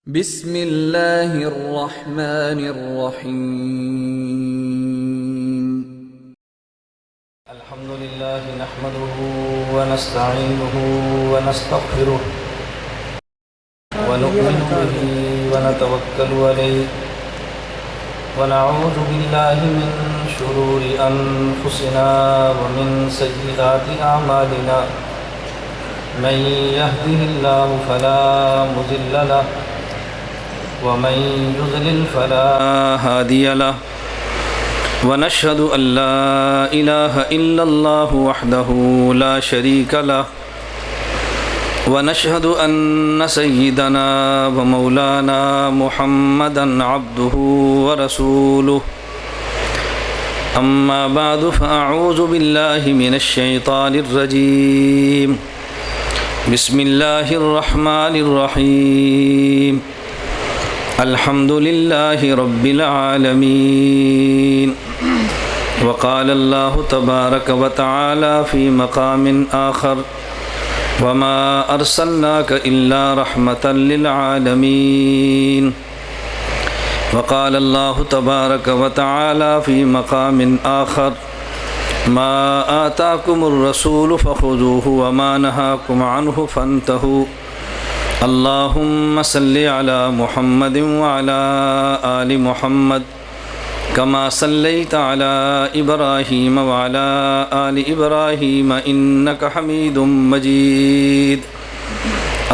بسم اللہ الرحمن الرحیم۔ الحمد لله نحمده ونستعينه ونستغفره ونؤمن به ونتوكل عليه ونعوذ بالله من شرور أنفسنا ومن سيئات أعمالنا من يهده الله فلا مضل له ومن يضلل فلا هادي له ونشهد أن لا إله إلا الله وحده لا شريك له ونشهد أن سيدنا ومولانا محمدا عبده ورسوله أما بعد فأعوذ بالله من الشيطان الرجيم بسم الله الرحمن الرحيم الحمد لله رب العالمين وقال الله تبارك وتعالى في مقام آخر وما أرسلناك إلا رحمة للعالمين وقال الله تبارك وتعالى في مقام آخر ما آتاكم الرسول فخذوه وما نهاكم عنه فانتهوا اللهم صل على محمد وعلى آل محمد كما صليت على إبراهيم وعلى آل إبراهيم إنك حميد مجيد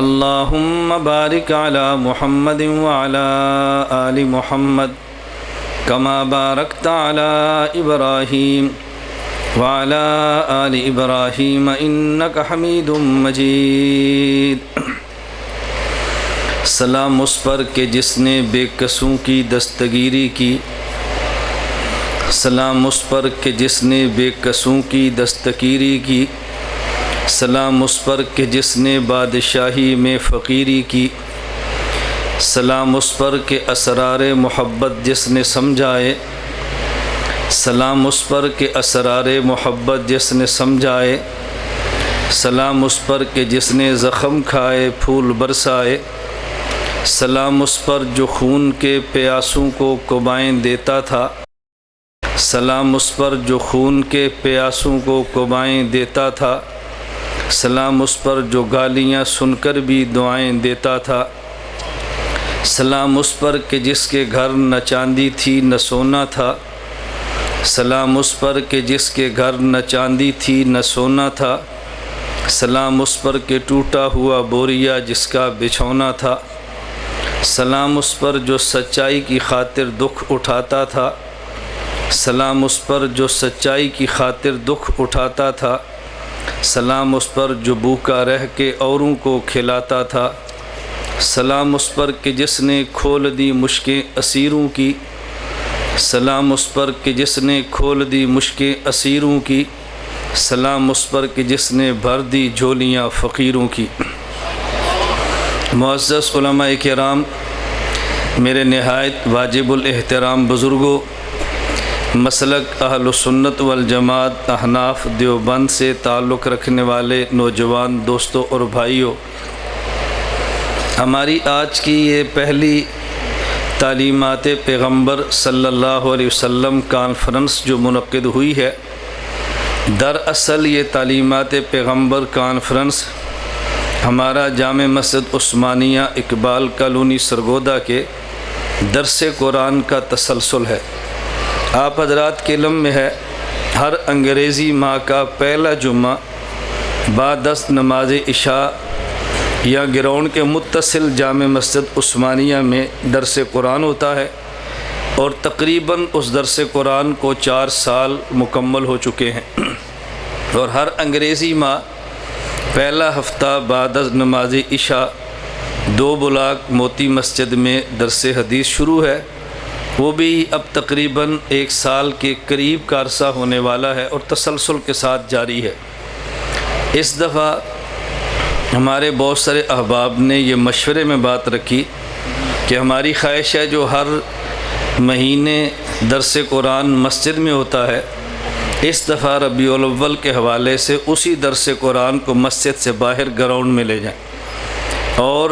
اللهم بارك على محمد وعلى آل محمد كما باركت على إبراهيم وعلى آل إبراهيم إنك حميد مجيد سلام اس پر کہ جس نے بے کسوں کی دستگیری کی، سلام اس پر کہ جس نے بے کسوں کی دستگیری کی، سلام اس پر کہ جس نے بادشاہی میں فقیری کی، سلام اس پر کہ اسرار محبت جس نے سمجھائے، سلام اس پر کہ اسرار محبت جس نے سمجھائے، سلام اس پر کہ جس نے زخم کھائے پھول برسائے، سلام اس پر جو خون کے پیاسوں کو کوبائیں دیتا تھا، سلام اس پر جو خون کے پیاسوں کو کوبائیں دیتا تھا، سلام اس پر جو گالیاں سن کر بھی دعائیں دیتا تھا، سلام اس پر کہ جس کے گھر نہ چاندی تھی نہ سونا تھا، سلام اس پر کہ جس کے گھر نہ چاندی تھی نہ سونا تھا، سلام اس پر کہ ٹوٹا ہوا بوریا جس کا بچھونا تھا، سلام اس پر جو سچائی کی خاطر دکھ اٹھاتا تھا، سلام اس پر جو سچائی کی خاطر دکھ اٹھاتا تھا، سلام اس پر جو بھوکا رہ کے اوروں کو کھلاتا تھا، سلام اس پر کہ جس نے کھول دی مشکیں اسیروں کی، سلام اس پر کہ جس نے کھول دی مشکیں اسیروں کی، سلام اس پر کہ جس نے بھر دی جھولیاں فقیروں کی۔ معزز علماء کرام، میرے نہایت واجب الاحترام بزرگوں، مسلک اہل سنت والجماعت احناف دیوبند سے تعلق رکھنے والے نوجوان دوستوں اور بھائیوں، ہماری آج کی یہ پہلی تعلیمات پیغمبر صلی اللہ علیہ وسلم کانفرنس جو منعقد ہوئی ہے، دراصل یہ تعلیمات پیغمبر کانفرنس ہمارا جامع مسجد عثمانیہ اقبال کالونی سرگودا کے درس قرآن کا تسلسل ہے۔ آپ حضرات کے علم میں ہے، ہر انگریزی ماہ کا پہلا جمعہ بعد از نماز عشاء یا گراؤنڈ کے متصل جامع مسجد عثمانیہ میں درس قرآن ہوتا ہے، اور تقریباً اس درس قرآن کو 4 سال مکمل ہو چکے ہیں، اور ہر انگریزی ماہ پہلا ہفتہ بعد از نماز عشاء 2 بلاک موتی مسجد میں درس حدیث شروع ہے، وہ بھی اب تقریباً 1 سال کے قریب کا عرصہ ہونے والا ہے اور تسلسل کے ساتھ جاری ہے۔ اس دفعہ ہمارے بہت سارے احباب نے یہ مشورے میں بات رکھی کہ ہماری خواہش ہے جو ہر مہینے درس قرآن مسجد میں ہوتا ہے، اس دفعہ ربیع الاول کے حوالے سے اسی درس قرآن کو مسجد سے باہر گراؤنڈ میں لے جائیں، اور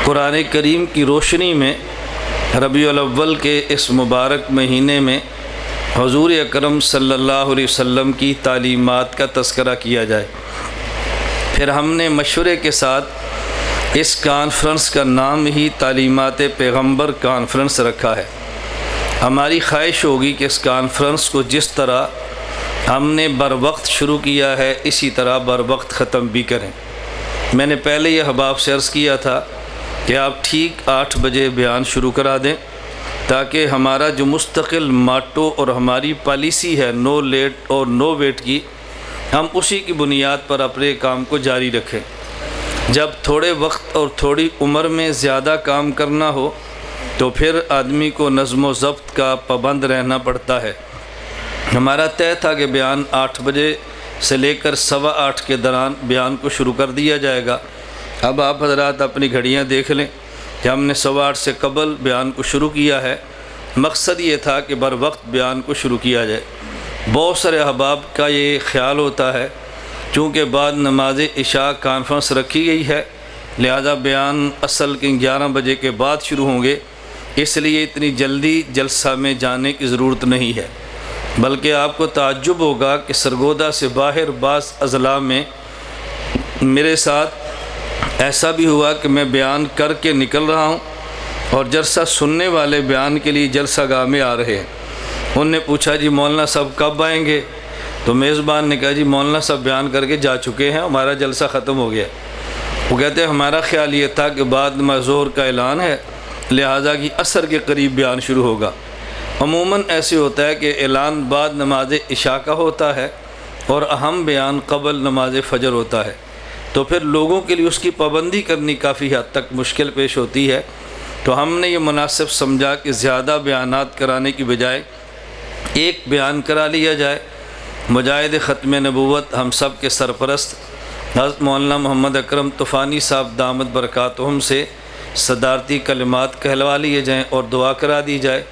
قرآن کریم کی روشنی میں ربیع الاول کے اس مبارک مہینے میں حضور اکرم صلی اللہ علیہ وسلم کی تعلیمات کا تذکرہ کیا جائے۔ پھر ہم نے مشورے کے ساتھ اس کانفرنس کا نام ہی تعلیمات پیغمبر کانفرنس رکھا ہے۔ ہماری خواہش ہوگی کہ اس کانفرنس کو جس طرح ہم نے بر وقت شروع کیا ہے اسی طرح بر وقت ختم بھی کریں۔ میں نے پہلے یہ احباب سے عرض کیا تھا کہ آپ ٹھیک 8 بجے بیان شروع کرا دیں تاکہ ہمارا جو مستقل ماٹو اور ہماری پالیسی ہے نو لیٹ اور نو ویٹ کی، ہم اسی کی بنیاد پر اپنے کام کو جاری رکھیں۔ جب تھوڑے وقت اور تھوڑی عمر میں زیادہ کام کرنا ہو تو پھر آدمی کو نظم و ضبط کا پابند رہنا پڑتا ہے۔ ہمارا طے تھا کہ بیان 8 بجے سے لے کر 8:15 کے دوران بیان کو شروع کر دیا جائے گا۔ اب آپ حضرات اپنی گھڑیاں دیکھ لیں کہ ہم نے 8:15 سے قبل بیان کو شروع کیا ہے۔ مقصد یہ تھا کہ بر وقت بیان کو شروع کیا جائے۔ بہت سارے احباب کا یہ خیال ہوتا ہے چونکہ بعد نماز عشاء کانفرنس رکھی گئی ہے لہذا بیان اصل کے 11 بجے کے بعد شروع ہوں گے، اس لیے اتنی جلدی جلسہ میں جانے کی ضرورت نہیں ہے، بلکہ آپ کو تعجب ہوگا کہ سرگودا سے باہر بعض اضلاع میں میرے ساتھ ایسا بھی ہوا کہ میں بیان کر کے نکل رہا ہوں اور جلسہ سننے والے بیان کے لیے جلسہ گاہ میں آ رہے ہیں۔ انہوں نے پوچھا جی مولانا صاحب کب آئیں گے؟ تو میزبان نے کہا جی مولانا صاحب بیان کر کے جا چکے ہیں، ہمارا جلسہ ختم ہو گیا۔ وہ کہتے ہیں ہمارا خیال یہ تھا کہ بعد نماز ظہر کا اعلان ہے لہٰذا کہ عصر کے قریب بیان شروع ہوگا۔ عموماً ایسے ہوتا ہے کہ اعلان بعد نماز عشاء کا ہوتا ہے اور اہم بیان قبل نماز فجر ہوتا ہے، تو پھر لوگوں کے لیے اس کی پابندی کرنی کافی حد تک مشکل پیش ہوتی ہے۔ تو ہم نے یہ مناسب سمجھا کہ زیادہ بیانات کرانے کی بجائے ایک بیان کرا لیا جائے۔ مجاہد ختم نبوت ہم سب کے سرپرست حضرت مولانا محمد اکرم طوفانی صاحب دامت برکاتہم سے صدارتی کلمات کہلوا لیے جائیں اور دعا کرا دی جائے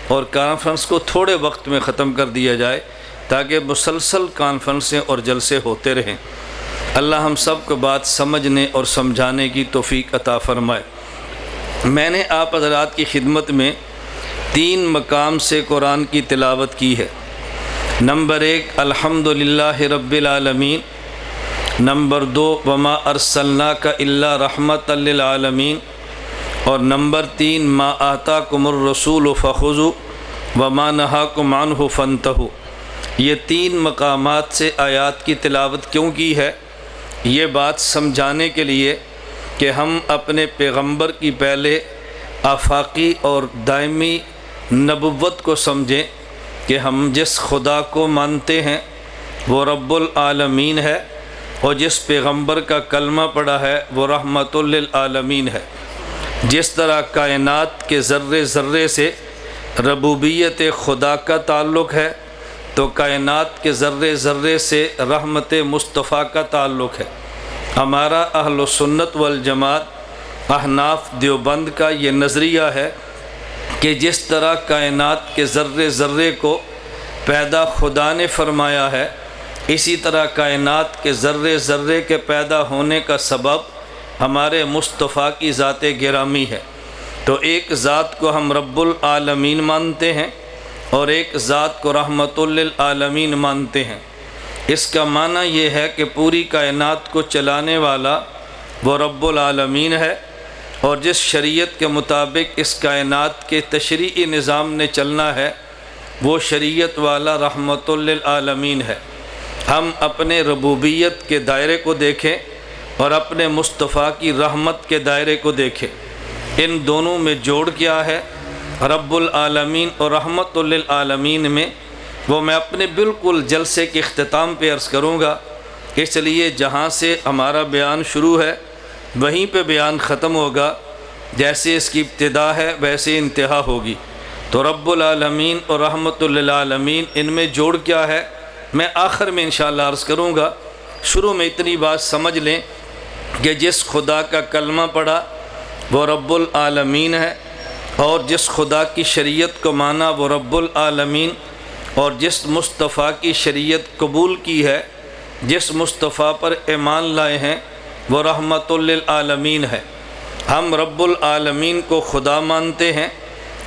اور کانفرنس کو تھوڑے وقت میں ختم کر دیا جائے تاکہ مسلسل کانفرنسیں اور جلسے ہوتے رہیں۔ اللہ ہم سب کو بات سمجھنے اور سمجھانے کی توفیق عطا فرمائے۔ میں نے آپ حضرات کی خدمت میں 3 مقام سے قرآن کی تلاوت کی ہے۔ نمبر 1 الحمدللہ رب العالمین، نمبر 2 وما ارسلناک الا رحمۃ للعالمین، اور نمبر 3 ما آتاکم الرسول فخذوا وما نہاکم عنہ فانتہوا۔ یہ 3 مقامات سے آیات کی تلاوت کیوں کی ہے؟ یہ بات سمجھانے کے لیے کہ ہم اپنے پیغمبر کی پہلے آفاقی اور دائمی نبوت کو سمجھیں کہ ہم جس خدا کو مانتے ہیں وہ رب العالمین ہے اور جس پیغمبر کا کلمہ پڑھا ہے وہ رحمت للعالمین ہے۔ جس طرح کائنات کے ذرے ذرے سے ربوبیت خدا کا تعلق ہے تو کائنات کے ذرے ذرے سے رحمت مصطفیٰ کا تعلق ہے۔ ہمارا اہل سنت والجماعت احناف دیوبند کا یہ نظریہ ہے کہ جس طرح کائنات کے ذرے ذرے کو پیدا خدا نے فرمایا ہے، اسی طرح کائنات کے ذرے ذرے کے پیدا ہونے کا سبب ہمارے مصطفیٰ کی ذات گرامی ہے۔ تو ایک ذات کو ہم رب العالمین مانتے ہیں اور ایک ذات کو رحمت للعالمین مانتے ہیں۔ اس کا معنی یہ ہے کہ پوری کائنات کو چلانے والا وہ رب العالمین ہے اور جس شریعت کے مطابق اس کائنات کے تشریعی نظام نے چلنا ہے وہ شریعت والا رحمت للعالمین ہے۔ ہم اپنے ربوبیت کے دائرے کو دیکھیں اور اپنے مصطفیٰ کی رحمت کے دائرے کو دیکھیں، ان دونوں میں جوڑ کیا ہے؟ رب العالمین اور رحمت للعالمین میں وہ میں اپنے بالکل جلسے کے اختتام پہ عرض کروں گا، اس لیے جہاں سے ہمارا بیان شروع ہے وہیں پہ بیان ختم ہوگا، جیسے اس کی ابتدا ہے ویسے انتہا ہوگی۔ تو رب العالمین اور رحمت للعالمین ان میں جوڑ کیا ہے میں آخر میں انشاءاللہ عرض کروں گا۔ شروع میں اتنی بات سمجھ لیں کہ جس خدا کا کلمہ پڑھا وہ رب العالمین ہے اور جس خدا کی شریعت کو مانا وہ رب العالمین، اور جس مصطفیٰ کی شریعت قبول کی ہے، جس مصطفیٰ پر ایمان لائے ہیں وہ رحمت للعالمین ہے۔ ہم رب العالمین کو خدا مانتے ہیں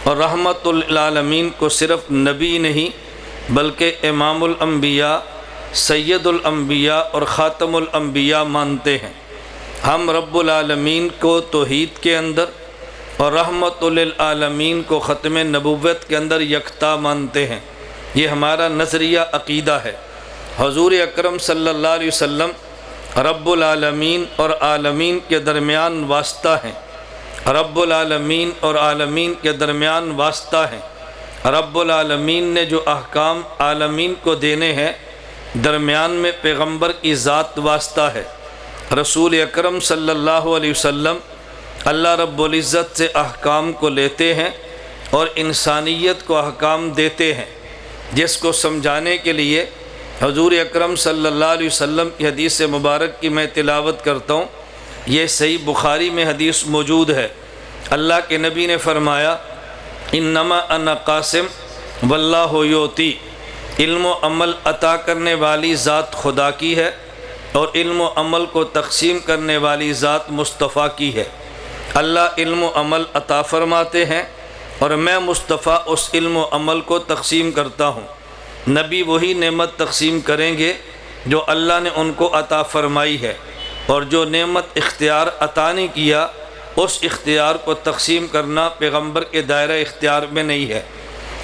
اور رحمت للعالمین کو صرف نبی نہیں بلکہ امام الانبیاء، سید الانبیاء اور خاتم الانبیاء مانتے ہیں۔ ہم رب العالمین کو توحید کے اندر اور رحمت للعالمین کو ختم نبوت کے اندر یکتا مانتے ہیں۔ یہ ہمارا نظریہ عقیدہ ہے۔ حضور اکرم صلی اللہ علیہ وسلم رب العالمین اور عالمین کے درمیان واسطہ ہیں۔ رب العالمین اور عالمین کے درمیان واسطہ ہیں۔ رب العالمین نے جو احکام عالمین کو دینے ہیں، درمیان میں پیغمبر کی ذات واسطہ ہے۔ رسول اکرم صلی اللہ علیہ وسلم اللہ رب العزت سے احکام کو لیتے ہیں اور انسانیت کو احکام دیتے ہیں، جس کو سمجھانے کے لیے حضور اکرم صلی اللہ علیہ وسلم کی حدیث مبارک کی میں تلاوت کرتا ہوں۔ یہ صحیح بخاری میں حدیث موجود ہے۔ اللہ کے نبی نے فرمایا، انما انا قاسم واللہ یعطی، علم و عمل عطا کرنے والی ذات خدا کی ہے اور علم و عمل کو تقسیم کرنے والی ذات مصطفیٰ کی ہے۔ اللہ علم و عمل عطا فرماتے ہیں اور میں مصطفیٰ اس علم و عمل کو تقسیم کرتا ہوں۔ نبی وہی نعمت تقسیم کریں گے جو اللہ نے ان کو عطا فرمائی ہے، اور جو نعمت اختیار عطا نہیں کیا اس اختیار کو تقسیم کرنا پیغمبر کے دائرہ اختیار میں نہیں ہے۔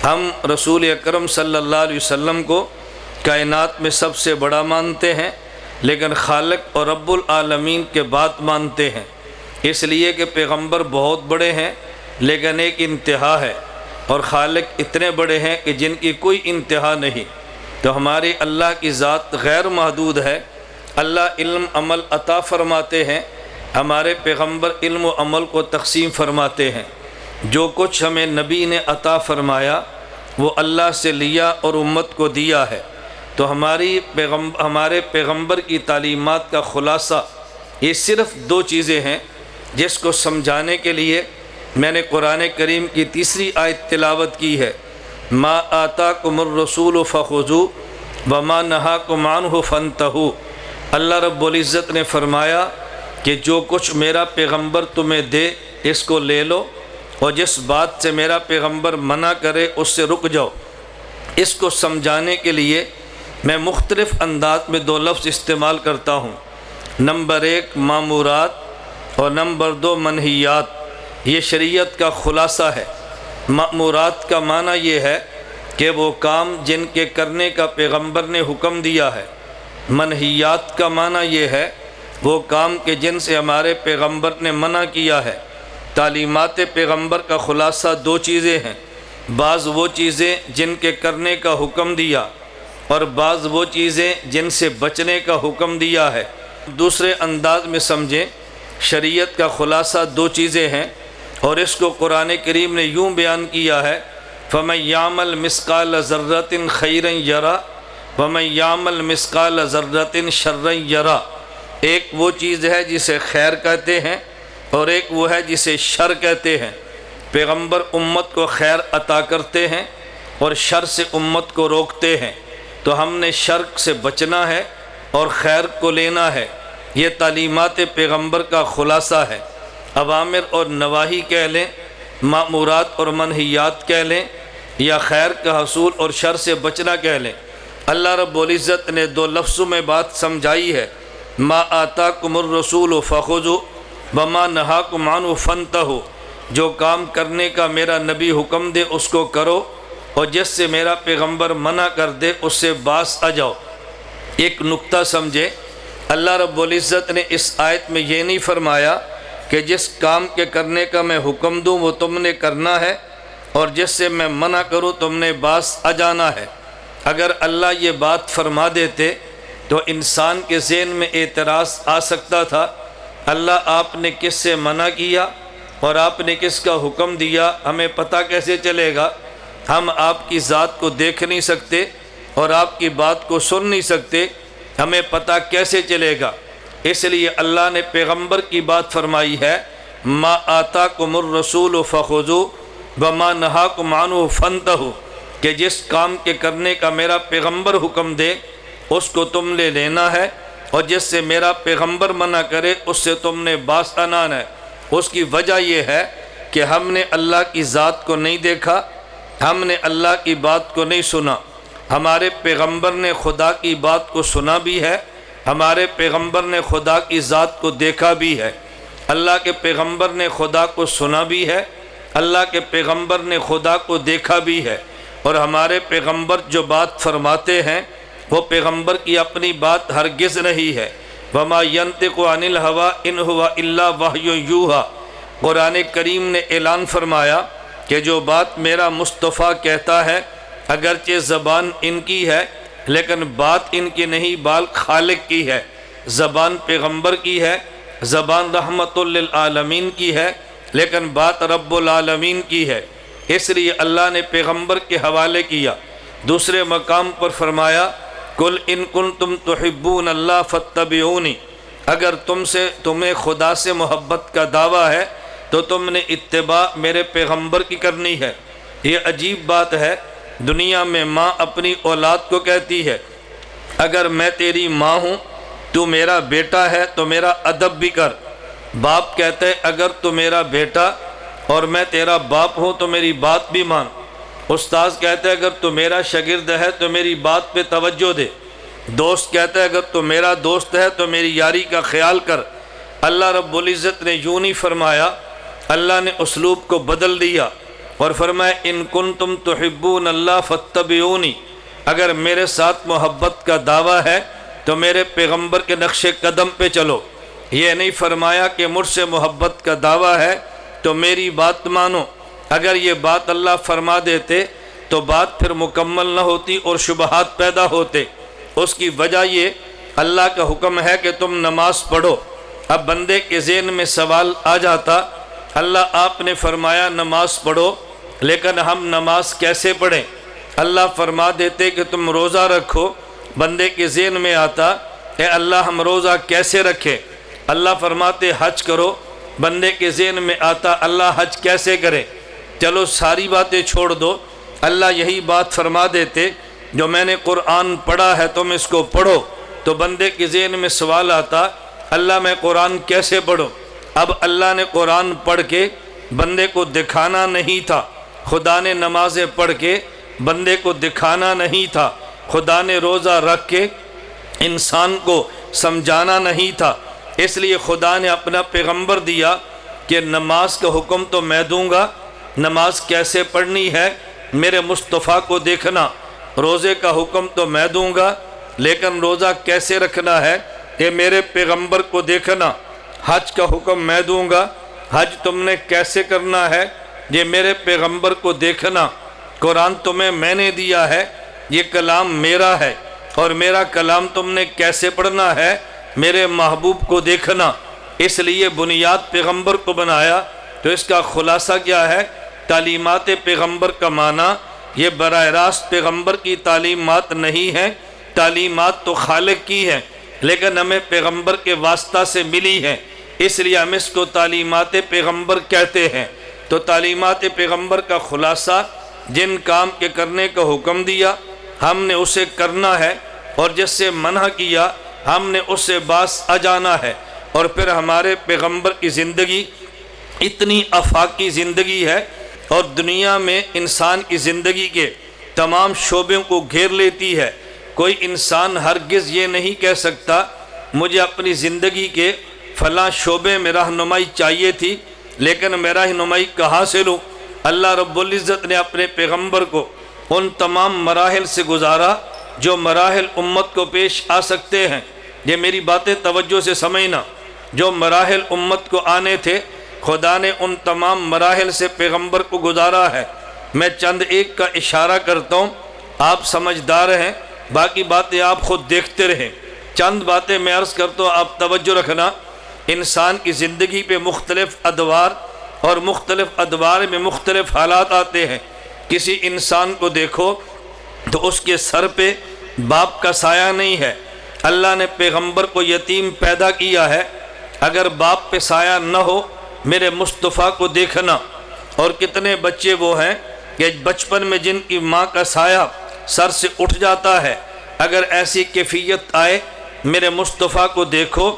ہم رسول اکرم صلی اللہ علیہ وسلم کو کائنات میں سب سے بڑا مانتے ہیں، لیکن خالق اور رب العالمین کے بعد مانتے ہیں، اس لیے کہ پیغمبر بہت بڑے ہیں لیکن ایک انتہا ہے، اور خالق اتنے بڑے ہیں کہ جن کی کوئی انتہا نہیں۔ تو ہماری اللہ کی ذات غیر محدود ہے۔ اللہ علم عمل عطا فرماتے ہیں، ہمارے پیغمبر علم و عمل کو تقسیم فرماتے ہیں۔ جو کچھ ہمیں نبی نے عطا فرمایا وہ اللہ سے لیا اور امت کو دیا ہے۔ تو ہمارے پیغمبر کی تعلیمات کا خلاصہ یہ صرف دو چیزیں ہیں، جس کو سمجھانے کے لیے میں نے قرآن کریم کی تیسری آیت تلاوت کی ہے، ما آتاکم الرسول فخذوہ وما نہاکم عنہ فانتہوا۔ اللہ رب العزت نے فرمایا کہ جو کچھ میرا پیغمبر تمہیں دے اس کو لے لو، اور جس بات سے میرا پیغمبر منع کرے اس سے رک جاؤ۔ اس کو سمجھانے کے لیے میں مختلف انداز میں دو لفظ استعمال کرتا ہوں، نمبر 1 مامورات اور نمبر 2 منہیات۔ یہ شریعت کا خلاصہ ہے۔ مامورات کا معنی یہ ہے کہ وہ کام جن کے کرنے کا پیغمبر نے حکم دیا ہے۔ منہیات کا معنی یہ ہے وہ کام کہ جن سے ہمارے پیغمبر نے منع کیا ہے۔ تعلیمات پیغمبر کا خلاصہ دو چیزیں ہیں، بعض وہ چیزیں جن کے کرنے کا حکم دیا اور بعض وہ چیزیں جن سے بچنے کا حکم دیا ہے۔ دوسرے انداز میں سمجھیں، شریعت کا خلاصہ دو چیزیں ہیں، اور اس کو قرآن کریم نے یوں بیان کیا ہے، فَمَن يَعْمَلْ مِثْقَالَ ذَرَّةٍ خَيْرًا يَرَهُ وَمَن يَعْمَلْ مِثْقَالَ ذَرَّةٍ شَرًّا يَرَهُ۔ ایک وہ چیز ہے جسے خیر کہتے ہیں اور ایک وہ ہے جسے شر کہتے ہیں۔ پیغمبر امت کو خیر عطا کرتے ہیں اور شر سے امت کو روکتے ہیں، تو ہم نے شر سے بچنا ہے اور خیر کو لینا ہے۔ یہ تعلیمات پیغمبر کا خلاصہ ہے۔ اوامر اور نواہی کہہ لیں، مامورات اور منہیات کہہ لیں، یا خیر کا حصول اور شر سے بچنا کہہ لیں۔ اللہ رب العزت نے دو لفظوں میں بات سمجھائی ہے، ما آتاکم الرسول فخذوہ وما نہاکم عنہ فانتہوا۔ جو کام کرنے کا میرا نبی حکم دے اس کو کرو، اور جس سے میرا پیغمبر منع کر دے اس سے باز آ جاؤ۔ ایک نقطہ سمجھے، اللہ رب العزت نے اس آیت میں یہ نہیں فرمایا کہ جس کام کے کرنے کا میں حکم دوں وہ تم نے کرنا ہے، اور جس سے میں منع کروں تم نے باز آ جانا ہے۔ اگر اللہ یہ بات فرما دیتے تو انسان کے ذہن میں اعتراض آ سکتا تھا، اللہ آپ نے کس سے منع کیا اور آپ نے کس کا حکم دیا، ہمیں پتہ کیسے چلے گا؟ ہم آپ کی ذات کو دیکھ نہیں سکتے اور آپ کی بات کو سن نہیں سکتے، ہمیں پتہ کیسے چلے گا؟ اس لیے اللہ نے پیغمبر کی بات فرمائی ہے، ما آتاکم الرسول فخذوہ وما نہاکم عنہ فانتہوا، کہ جس کام کے کرنے کا میرا پیغمبر حکم دے اس کو تم لینا ہے، اور جس سے میرا پیغمبر منع کرے اس سے تم نے باز آنا ہے۔ اس کی وجہ یہ ہے کہ ہم نے اللہ کی ذات کو نہیں دیکھا، ہم نے اللہ کی بات کو نہیں سنا۔ ہمارے پیغمبر نے خدا کی بات کو سنا بھی ہے، ہمارے پیغمبر نے خدا کی ذات کو دیکھا بھی ہے۔ اللہ کے پیغمبر نے خدا کو سنا بھی ہے، اللہ کے پیغمبر نے خدا کو دیکھا بھی ہے، اور ہمارے پیغمبر جو بات فرماتے ہیں وہ پیغمبر کی اپنی بات ہرگز نہیں ہے۔ وما ينطق عن الهوى ان هو الا وحی یوحی۔ قرآن کریم نے اعلان فرمایا کہ جو بات میرا مصطفیٰ کہتا ہے، اگرچہ زبان ان کی ہے لیکن بات ان کی نہیں، بال خالق کی ہے۔ زبان پیغمبر کی ہے، زبان رحمت للعالمین کی ہے، لیکن بات رب العالمین کی ہے۔ اس لیے اللہ نے پیغمبر کے حوالے کیا۔ دوسرے مقام پر فرمایا قل ان کنتم تحبون اللہ فاتبعونی، اگر تمہیں خدا سے محبت کا دعویٰ ہے تو تم نے اتباع میرے پیغمبر کی کرنی ہے۔ یہ عجیب بات ہے، دنیا میں ماں اپنی اولاد کو کہتی ہے اگر میں تیری ماں ہوں تو میرا بیٹا ہے تو میرا ادب بھی کر۔ باپ کہتے ہیں اگر تو میرا بیٹا اور میں تیرا باپ ہوں تو میری بات بھی مان۔ استاذ کہتے ہیں اگر تو میرا شاگرد ہے تو میری بات پہ توجہ دے۔ دوست کہتا ہے اگر تو میرا دوست ہے تو میری یاری کا خیال کر۔ اللہ رب العزت نے یوں نہیں فرمایا، اللہ نے اسلوب کو بدل دیا اور فرمایا ان کنتم تحبون اللہ فاتبعونی، اگر میرے ساتھ محبت کا دعویٰ ہے تو میرے پیغمبر کے نقش قدم پہ چلو۔ یہ نہیں فرمایا کہ مجھ سے محبت کا دعویٰ ہے تو میری بات مانو۔ اگر یہ بات اللہ فرما دیتے تو بات پھر مکمل نہ ہوتی اور شبہات پیدا ہوتے۔ اس کی وجہ یہ اللہ کا حکم ہے کہ تم نماز پڑھو۔ اب بندے کے ذہن میں سوال آ جاتا اللہ آپ نے فرمایا نماز پڑھو، لیکن ہم نماز کیسے پڑھیں؟ اللہ فرما دیتے کہ تم روزہ رکھو، بندے کے ذہن میں آتا اے اللہ ہم روزہ کیسے رکھیں؟ اللہ فرماتے حج کرو، بندے کے ذہن میں آتا اللہ حج کیسے کرے؟ چلو ساری باتیں چھوڑ دو، اللہ یہی بات فرما دیتے جو میں نے قرآن پڑھا ہے تم اس کو پڑھو، تو بندے کے ذہن میں سوال آتا اللہ میں قرآن کیسے پڑھوں؟ اب اللہ نے قرآن پڑھ کے بندے کو دکھانا نہیں تھا، خدا نے نمازیں پڑھ کے بندے کو دکھانا نہیں تھا، خدا نے روزہ رکھ کے انسان کو سمجھانا نہیں تھا۔ اس لیے خدا نے اپنا پیغمبر دیا کہ نماز کا حکم تو میں دوں گا، نماز کیسے پڑھنی ہے میرے مصطفیٰ کو دیکھنا۔ روزے کا حکم تو میں دوں گا، لیکن روزہ کیسے رکھنا ہے یہ میرے پیغمبر کو دیکھنا۔ حج کا حکم میں دوں گا، حج تم نے کیسے کرنا ہے یہ میرے پیغمبر کو دیکھنا۔ قرآن تمہیں میں نے دیا ہے، یہ کلام میرا ہے، اور میرا کلام تم نے کیسے پڑھنا ہے میرے محبوب کو دیکھنا۔ اس لیے بنیاد پیغمبر کو بنایا۔ تو اس کا خلاصہ کیا ہے؟ تعلیمات پیغمبر کا معنی یہ براہ راست پیغمبر کی تعلیمات نہیں ہیں، تعلیمات تو خالق کی ہیں، لیکن ہمیں پیغمبر کے واسطہ سے ملی ہیں، اس لیے ہم اس کو تعلیمات پیغمبر کہتے ہیں۔ تو تعلیمات پیغمبر کا خلاصہ جن کام کے کرنے کا حکم دیا ہم نے اسے کرنا ہے، اور جس سے منع کیا ہم نے اس سے باز آ جانا ہے۔ اور پھر ہمارے پیغمبر کی زندگی اتنی آفاقی زندگی ہے اور دنیا میں انسان کی زندگی کے تمام شعبوں کو گھیر لیتی ہے۔ کوئی انسان ہرگز یہ نہیں کہہ سکتا مجھے اپنی زندگی کے فلاں شعبے میں رہنمائی چاہیے تھی لیکن میں رہنمائی کہاں سے لوں؟ اللہ رب العزت نے اپنے پیغمبر کو ان تمام مراحل سے گزارا جو مراحل امت کو پیش آ سکتے ہیں۔ یہ میری باتیں توجہ سے سمجھنا، جو مراحل امت کو آنے تھے خدا نے ان تمام مراحل سے پیغمبر کو گزارا ہے۔ میں چند ایک کا اشارہ کرتا ہوں، آپ سمجھدار ہیں، باقی باتیں آپ خود دیکھتے رہیں۔ چند باتیں میں عرض کرتا ہوں، آپ توجہ رکھنا۔ انسان کی زندگی پہ مختلف ادوار اور مختلف ادوار میں مختلف حالات آتے ہیں۔ کسی انسان کو دیکھو تو اس کے سر پہ باپ کا سایہ نہیں ہے۔ اللہ نے پیغمبر کو یتیم پیدا کیا ہے، اگر باپ پہ سایہ نہ ہو میرے مصطفیٰ کو دیکھنا۔ اور کتنے بچے وہ ہیں کہ بچپن میں جن کی ماں کا سایہ سر سے اٹھ جاتا ہے، اگر ایسی کیفیت آئے میرے مصطفیٰ کو دیکھو،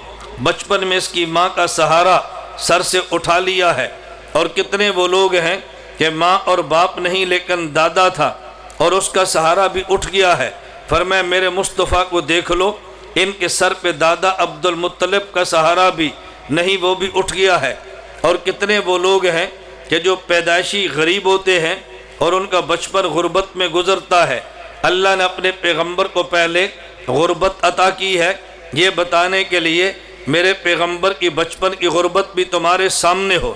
بچپن میں اس کی ماں کا سہارا سر سے اٹھا لیا ہے، اور کتنے وہ لوگ ہیں کہ ماں اور باپ نہیں لیکن دادا تھا اور اس کا سہارا بھی اٹھ گیا ہے۔ فرمایا میرے مصطفیٰ کو دیکھ لو، ان کے سر پہ دادا عبد المطلب کا سہارا بھی نہیں، وہ بھی اٹھ گیا ہے۔ اور کتنے وہ لوگ ہیں کہ جو پیدائشی غریب ہوتے ہیں اور ان کا بچپن غربت میں گزرتا ہے، اللہ نے اپنے پیغمبر کو پہلے غربت عطا کی ہے، یہ بتانے کے لیے میرے پیغمبر کی بچپن کی غربت بھی تمہارے سامنے ہو۔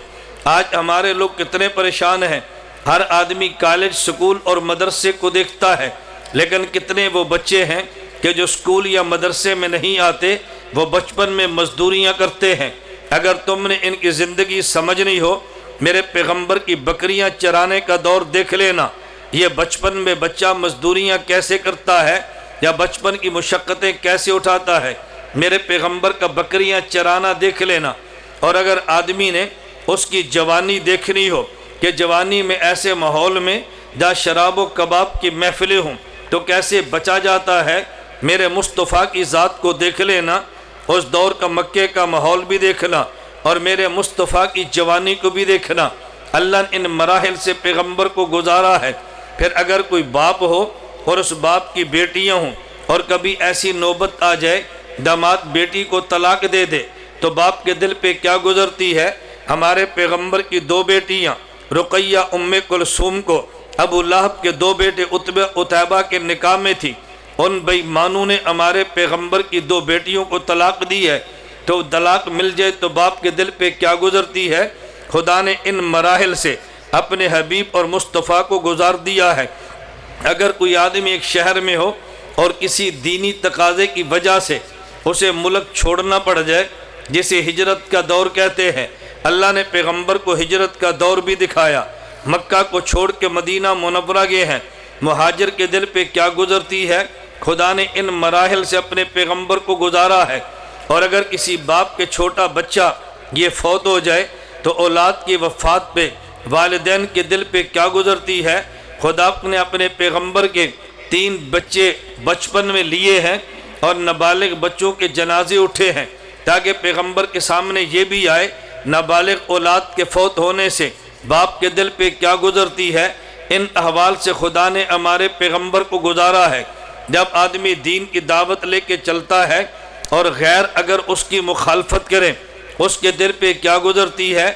آج ہمارے لوگ کتنے پریشان ہیں، ہر آدمی کالج، سکول اور مدرسے کو دیکھتا ہے، لیکن کتنے وہ بچے ہیں کہ جو سکول یا مدرسے میں نہیں آتے، وہ بچپن میں مزدوریاں کرتے ہیں۔ اگر تم نے ان کی زندگی سمجھنی ہو، میرے پیغمبر کی بکریاں چرانے کا دور دیکھ لینا، یہ بچپن میں بچہ مزدوریاں کیسے کرتا ہے یا بچپن کی مشقتیں کیسے اٹھاتا ہے، میرے پیغمبر کا بکریاں چرانا دیکھ لینا۔ اور اگر آدمی نے اس کی جوانی دیکھنی ہو کہ جوانی میں ایسے ماحول میں جہاں شراب و کباب کی محفلیں ہوں تو کیسے بچا جاتا ہے، میرے مصطفیٰ کی ذات کو دیکھ لینا، اس دور کا مکے کا ماحول بھی دیکھنا اور میرے مصطفیٰ کی جوانی کو بھی دیکھنا۔ اللہ نے ان مراحل سے پیغمبر کو گزارا ہے۔ پھر اگر کوئی باپ ہو اور اس باپ کی بیٹیاں ہوں اور کبھی ایسی نوبت آ جائے داماد بیٹی کو طلاق دے دے تو باپ کے دل پہ کیا گزرتی ہے۔ ہمارے پیغمبر کی دو بیٹیاں رقیہ ام کلثوم کو ابو لہب کے دو بیٹے عتیبہ کے نکاح میں تھی، ان بے ایمانوں نے ہمارے پیغمبر کی دو بیٹیوں کو طلاق دی ہے، تو طلاق مل جائے تو باپ کے دل پہ کیا گزرتی ہے۔ خدا نے ان مراحل سے اپنے حبیب اور مصطفیٰ کو گزار دیا ہے۔ اگر کوئی آدمی ایک شہر میں ہو اور کسی دینی تقاضے کی وجہ سے اسے ملک چھوڑنا پڑ جائے، جسے ہجرت کا دور کہتے ہیں، اللہ نے پیغمبر کو ہجرت کا دور بھی دکھایا۔ مکہ کو چھوڑ کے مدینہ منورہ گئے ہیں، مہاجر کے دل پہ کیا گزرتی ہے۔ خدا نے ان مراحل سے اپنے پیغمبر کو گزارا ہے۔ اور اگر کسی باپ کے چھوٹا بچہ یہ فوت ہو جائے تو اولاد کی وفات پہ والدین کے دل پہ کیا گزرتی ہے۔ خدا نے اپنے پیغمبر کے 3 بچے بچپن میں لیے ہیں اور نابالغ بچوں کے جنازے اٹھے ہیں، تاکہ پیغمبر کے سامنے یہ بھی آئے نابالغ اولاد کے فوت ہونے سے باپ کے دل پہ کیا گزرتی ہے۔ ان احوال سے خدا نے ہمارے پیغمبر کو گزارا ہے۔ جب آدمی دین کی دعوت لے کے چلتا ہے اور غیر اگر اس کی مخالفت کرے، اس کے دل پہ کیا گزرتی ہے۔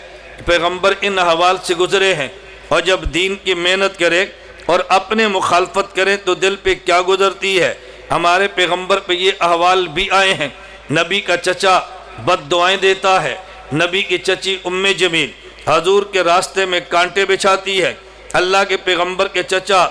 پیغمبر ان احوال سے گزرے ہیں، اور جب دین کی محنت کرے اور اپنے مخالفت کرے تو دل پہ کیا گزرتی ہے۔ ہمارے پیغمبر پہ یہ احوال بھی آئے ہیں۔ نبی کا چچا بد دعائیں دیتا ہے، نبی کی چچی ام جمیل حضور کے راستے میں کانٹے بچھاتی ہے۔ اللہ کے پیغمبر کے چچا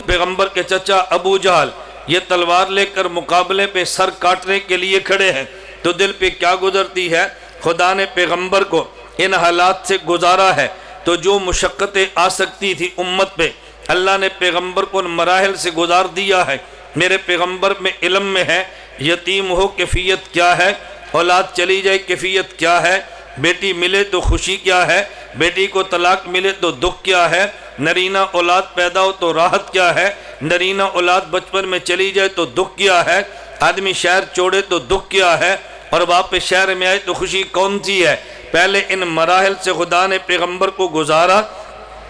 پیغمبر کے چچا ابو جہل یہ تلوار لے کر مقابلے پہ سر کاٹنے کے لیے کھڑے ہیں، تو دل پہ کیا گزرتی ہے۔ خدا نے پیغمبر کو ان حالات سے گزارا ہے، تو جو مشقتیں آ سکتی تھی امت پہ، اللہ نے پیغمبر کو ان مراحل سے گزار دیا ہے۔ میرے پیغمبر میں علم میں ہے، یتیم ہو کیفیت کیا ہے، اولاد چلی جائے کیفیت کیا ہے، بیٹی ملے تو خوشی کیا ہے، بیٹی کو طلاق ملے تو دکھ کیا ہے، نرینہ اولاد پیدا ہو تو راحت کیا ہے، نرینہ اولاد بچپن میں چلی جائے تو دکھ کیا ہے، آدمی شہر چھوڑے تو دکھ کیا ہے، اور واپس شہر میں آئے تو خوشی کون سی ہے۔ پہلے ان مراحل سے خدا نے پیغمبر کو گزارا،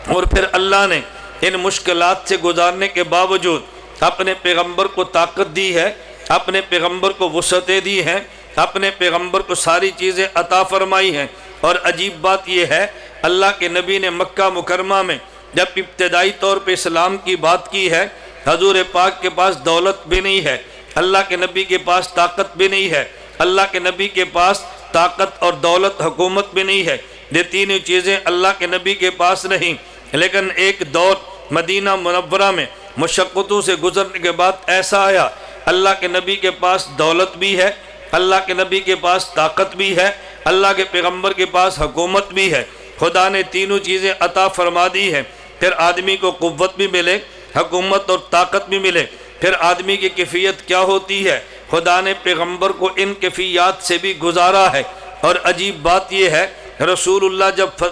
اور پھر اللہ نے ان مشکلات سے گزارنے کے باوجود اپنے پیغمبر کو طاقت دی ہے، اپنے پیغمبر کو وسعتیں دی ہیں، اپنے پیغمبر کو ساری چیزیں عطا فرمائی ہیں۔ اور عجیب بات یہ ہے، اللہ کے نبی نے مکہ مکرمہ میں جب ابتدائی طور پہ اسلام کی بات کی ہے، حضور پاک کے پاس دولت بھی نہیں ہے، اللہ کے نبی کے پاس طاقت بھی نہیں ہے، اللہ کے نبی کے پاس طاقت اور دولت حکومت بھی نہیں ہے، یہ تینوں چیزیں اللہ کے نبی کے پاس نہیں۔ لیکن ایک دور مدینہ منورہ میں مشقتوں سے گزرنے کے بعد ایسا آیا، اللہ کے نبی کے پاس دولت بھی ہے، اللہ کے نبی کے پاس طاقت بھی ہے، اللہ کے پیغمبر کے پاس حکومت بھی ہے۔ خدا نے تینوں چیزیں عطا فرما دی ہیں۔ پھر آدمی کو قوت بھی ملے، حکومت اور طاقت بھی ملے، پھر آدمی کی کیفیت کیا ہوتی ہے۔ خدا نے پیغمبر کو ان کیفیات سے بھی گزارا ہے۔ اور عجیب بات یہ ہے، رسول اللہ جب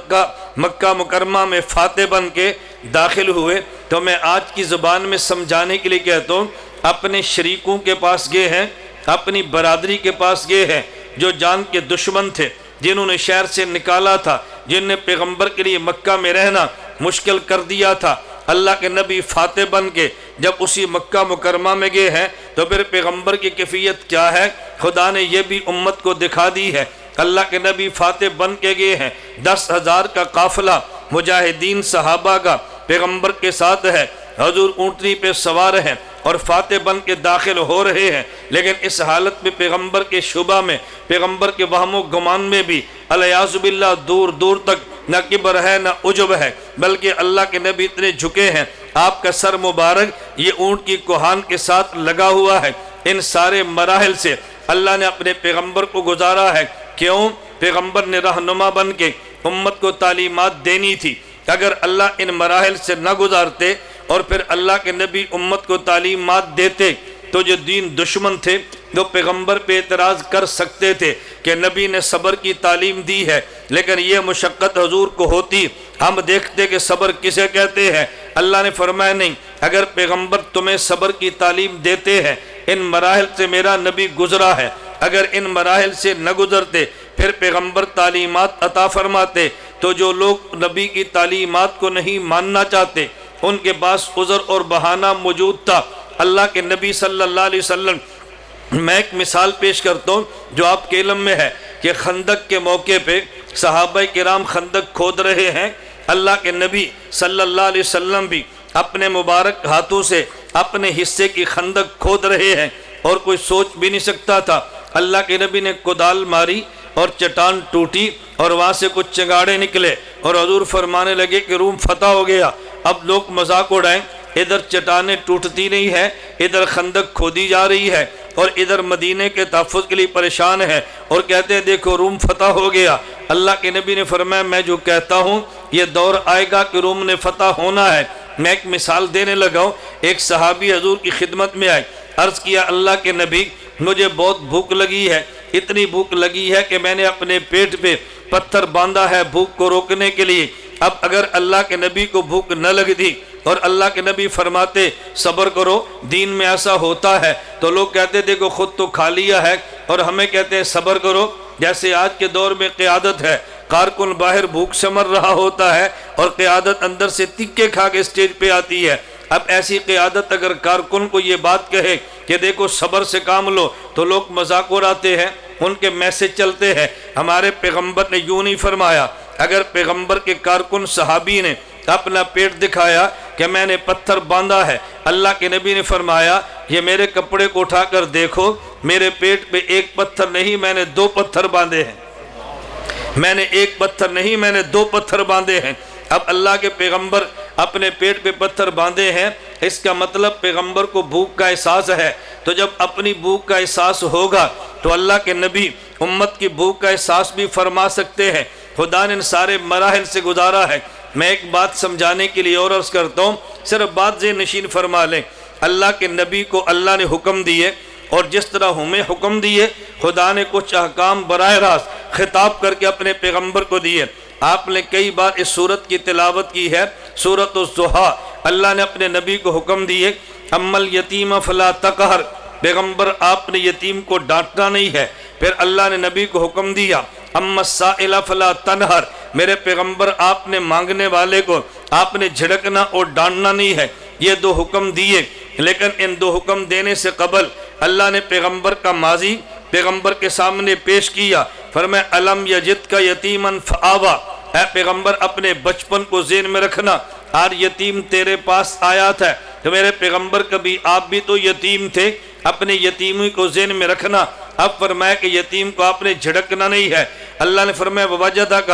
مکہ مکرمہ میں فاتح بن کے داخل ہوئے تو میں آج کی زبان میں سمجھانے کے لیے کہتا ہوں، اپنے شریکوں کے پاس گئے ہیں، اپنی برادری کے پاس گئے ہیں جو جان کے دشمن تھے، جنہوں نے شہر سے نکالا تھا، جن نے پیغمبر کے لیے مکہ میں رہنا مشکل کر دیا تھا، اللہ کے نبی فاتح بن کے جب اسی مکہ مکرمہ میں گئے ہیں تو پھر پیغمبر کی کیفیت کیا ہے خدا نے یہ بھی امت کو دکھا دی ہے۔ اللہ کے نبی فاتح بن کے گئے ہیں، 10,000 کا قافلہ مجاہدین صحابہ کا پیغمبر کے ساتھ ہے، حضور اونٹنی پہ سوار ہیں اور فاتح بن کے داخل ہو رہے ہیں، لیکن اس حالت میں پیغمبر کے شبہ میں، پیغمبر کے وہم و گمان میں بھی الیاذ باللہ دور دور تک نہ کبر ہے نہ عجب ہے، بلکہ اللہ کے نبی اتنے جھکے ہیں، آپ کا سر مبارک یہ اونٹ کی کوہان کے ساتھ لگا ہوا ہے۔ ان سارے مراحل سے اللہ نے اپنے پیغمبر کو گزارا ہے، کیوں؟ پیغمبر نے رہنما بن کے امت کو تعلیمات دینی تھی، اگر اللہ ان مراحل سے نہ گزارتے اور پھر اللہ کے نبی امت کو تعلیمات دیتے تو جو دین دشمن تھے جو پیغمبر پہ اعتراض کر سکتے تھے کہ نبی نے صبر کی تعلیم دی ہے، لیکن یہ مشقت حضور کو ہوتی، ہم دیکھتے کہ صبر کسے کہتے ہیں۔ اللہ نے فرمایا نہیں، اگر پیغمبر تمہیں صبر کی تعلیم دیتے ہیں، ان مراحل سے میرا نبی گزرا ہے، اگر ان مراحل سے نہ گزرتے پھر پیغمبر تعلیمات عطا فرماتے تو جو لوگ نبی کی تعلیمات کو نہیں ماننا چاہتے ان کے پاس عذر اور بہانہ موجود تھا۔ اللہ کے نبی صلی اللہ علیہ وسلم، میں ایک مثال پیش کرتا ہوں جو آپ کے علم میں ہے کہ خندق کے موقع پہ صحابہ کرام خندق کھود رہے ہیں، اللہ کے نبی صلی اللہ علیہ وسلم بھی اپنے مبارک ہاتھوں سے اپنے حصے کی خندق کھود رہے ہیں، اور کوئی سوچ بھی نہیں سکتا تھا۔ اللہ کے نبی نے کدال ماری اور چٹان ٹوٹی اور وہاں سے کچھ چنگاڑے نکلے اور حضور فرمانے لگے کہ روم فتح ہو گیا۔ اب لوگ مذاق اڑائیں، ادھر چٹانیں ٹوٹتی نہیں ہے، ادھر خندق کھودی جا رہی ہے، اور ادھر مدینے کے تحفظ کے لیے پریشان ہے اور کہتے ہیں دیکھو روم فتح ہو گیا۔ اللہ کے نبی نے فرمایا میں جو کہتا ہوں یہ دور آئے گا کہ روم نے فتح ہونا ہے۔ میں ایک مثال دینے لگا ہوں، ایک صحابی حضور کی خدمت میں آئے، عرض کیا اللہ کے نبی مجھے بہت بھوک لگی ہے، اتنی بھوک لگی ہے کہ میں نے اپنے پیٹ پہ پتھر باندھا ہے بھوک کو روکنے کے لیے۔ اب اگر اللہ کے نبی کو بھوک نہ لگتی اور اللہ کے نبی فرماتے صبر کرو، دین میں ایسا ہوتا ہے، تو لوگ کہتے دیکھو خود تو کھا لیا ہے اور ہمیں کہتے ہیں صبر کرو۔ جیسے آج کے دور میں قیادت ہے، کارکن باہر بھوک سے مر رہا ہوتا ہے اور قیادت اندر سے تکے کھا کے اسٹیج پہ آتی ہے۔ اب ایسی قیادت اگر کارکن کو یہ بات کہے کہ دیکھو صبر سے کام لو تو لوگ مذاق اڑاتے ہیں، ان کے میسج چلتے ہیں۔ ہمارے پیغمبر نے یوں نہیں فرمایا، اگر پیغمبر کے کارکن صحابی نے اپنا پیٹ دکھایا کہ میں نے پتھر باندھا ہے، اللہ کے نبی نے فرمایا یہ میرے کپڑے کو اٹھا کر دیکھو، میرے پیٹ پہ ایک پتھر نہیں میں نے 2 پتھر باندھے ہیں، میں نے 1 پتھر نہیں میں نے 2 پتھر باندھے ہیں۔ اب اللہ کے پیغمبر اپنے پیٹ پہ پتھر باندھے ہیں، اس کا مطلب پیغمبر کو بھوک کا احساس ہے، تو جب اپنی بھوک کا احساس ہوگا تو اللہ کے نبی امت کی بھوک کا احساس بھی فرما سکتے ہیں۔ خدا نے ان سارے مراحل سے گزارا ہے۔ میں ایک بات سمجھانے کے لیے اور عرض کرتا ہوں، صرف بات ذہن نشین فرما لیں، اللہ کے نبی کو اللہ نے حکم دیے اور جس طرح ہمیں حکم دیے خدا نے کچھ احکام براہ راست خطاب کر کے اپنے پیغمبر کو دیے۔ آپ نے کئی بار اس سورت کی تلاوت کی ہے، سورۃ الضحیٰ، اللہ نے اپنے نبی کو حکم دیے اما الیتیم فلا تقہر، پیغمبر آپ نے یتیم کو ڈانٹنا نہیں ہے۔ پھر اللہ نے نبی کو حکم دیا اما السائل فلا تنہر، میرے پیغمبر آپ نے مانگنے والے کو آپ نے جھڑکنا اور ڈانٹنا نہیں ہے۔ یہ 2 حکم دیے، لیکن ان 2 حکم دینے سے قبل اللہ نے پیغمبر کا ماضی پیغمبر کے سامنے پیش کیا۔ فرمایا الم یجدک یتیما فآویٰ، اے پیغمبر اپنے بچپن کو ذہن میں رکھنا، آج یتیم تیرے پاس آیا تھا تو میرے پیغمبر کبھی آپ بھی تو یتیم تھے، اپنے یتیمی کو ذہن میں رکھنا۔ اب فرمایا کہ یتیم کو آپ نے جھڑکنا نہیں ہے۔ اللہ نے فرمایا وَوَجَدَكَ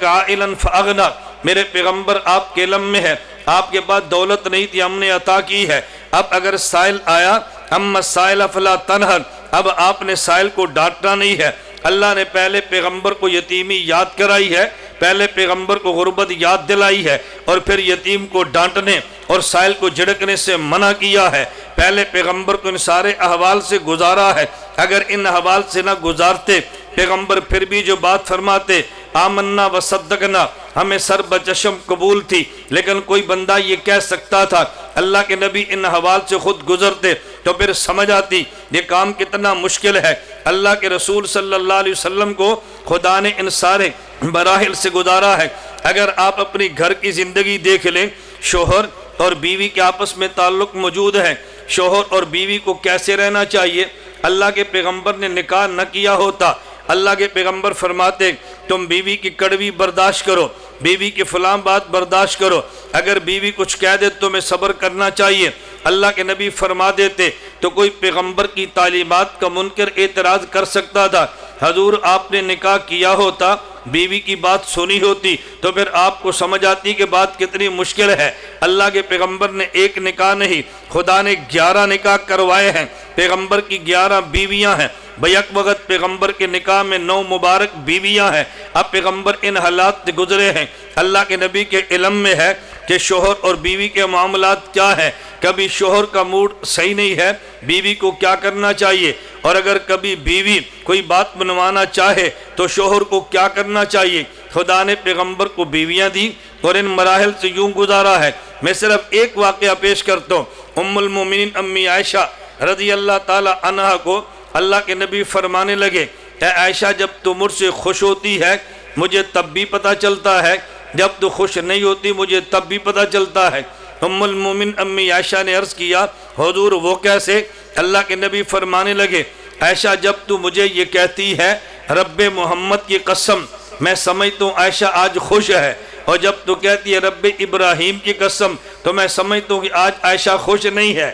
عَائِلًا فَأَغْنَىٰ، میرے پیغمبر آپ کے علم میں ہے آپ کے پاس دولت نہیں تھی، ہم نے عطا کی ہے۔ اب اگر سائل آیا اما السائل فلا تنہر، اب آپ نے سائل کو ڈانٹنا نہیں ہے۔ اللہ نے پہلے پیغمبر کو یتیمی یاد کرائی ہے، پہلے پیغمبر کو غربت یاد دلائی ہے، اور پھر یتیم کو ڈانٹنے اور سائل کو جھڑکنے سے منع کیا ہے۔ پہلے پیغمبر کو ان سارے احوال سے گزارا ہے، اگر ان احوال سے نہ گزارتے پیغمبر پھر بھی جو بات فرماتے آمنا و صدقنا، ہمیں سر بچشم قبول تھی، لیکن کوئی بندہ یہ کہہ سکتا تھا، اللہ کے نبی ان احوال سے خود گزرتے تو پھر سمجھ آتی یہ کام کتنا مشکل ہے۔ اللہ کے رسول صلی اللہ علیہ وسلم کو خدا نے ان سارے مراحل سے گزارا ہے۔ اگر آپ اپنی گھر کی زندگی دیکھ لیں، شوہر اور بیوی کے آپس میں تعلق موجود ہے، شوہر اور بیوی کو کیسے رہنا چاہیے۔ اللہ کے پیغمبر نے نکاح نہ کیا ہوتا، اللہ کے پیغمبر فرماتے تم بیوی کی کڑوی برداشت کرو، بیوی کی فلاں بات برداشت کرو، اگر بیوی کچھ کہہ دے تو میں صبر کرنا چاہیے۔ اللہ کے نبی فرما دیتے تو کوئی پیغمبر کی تعلیمات کا منکر اعتراض کر سکتا تھا۔ حضور آپ نے نکاح کیا ہوتا، بیوی کی بات سنی ہوتی تو پھر آپ کو سمجھ آتی کہ بات کتنی مشکل ہے۔ اللہ کے پیغمبر نے ایک نکاح نہیں، خدا نے 11 نکاح کروائے ہیں، پیغمبر کی 11 بیویاں ہیں، بیک وقت پیغمبر کے نکاح میں 9 مبارک بیویاں ہیں۔ اب پیغمبر ان حالات سے گزرے ہیں، اللہ کے نبی کے علم میں ہے کہ شوہر اور بیوی کے معاملات کیا ہیں۔ کبھی شوہر کا موڈ صحیح نہیں ہے، بیوی کو کیا کرنا چاہیے، اور اگر کبھی بیوی کوئی بات منوانا چاہے تو شوہر کو کیا کرنا چاہیے۔ خدا نے پیغمبر کو بیویاں دی اور ان مراحل سے یوں گزارا ہے۔ میں صرف ایک واقعہ پیش کرتا ہوں۔ ام المومنین امی عائشہ رضی اللہ تعالی عنہا کو اللہ کے نبی فرمانے لگے، اے عائشہ جب تو مجھ سے خوش ہوتی ہے مجھے تب بھی پتہ چلتا ہے، جب تو خوش نہیں ہوتی مجھے تب بھی پتہ چلتا ہے۔ ام المومن امی عائشہ نے عرض کیا، حضور وہ کیسے؟ اللہ کے نبی فرمانے لگے، عائشہ جب تو مجھے یہ کہتی ہے رب محمد کی قسم میں سمجھتا ہوں عائشہ آج خوش ہے، اور جب تو کہتی ہے رب ابراہیم کی قسم تو میں سمجھتا ہوں کہ آج عائشہ خوش نہیں ہے،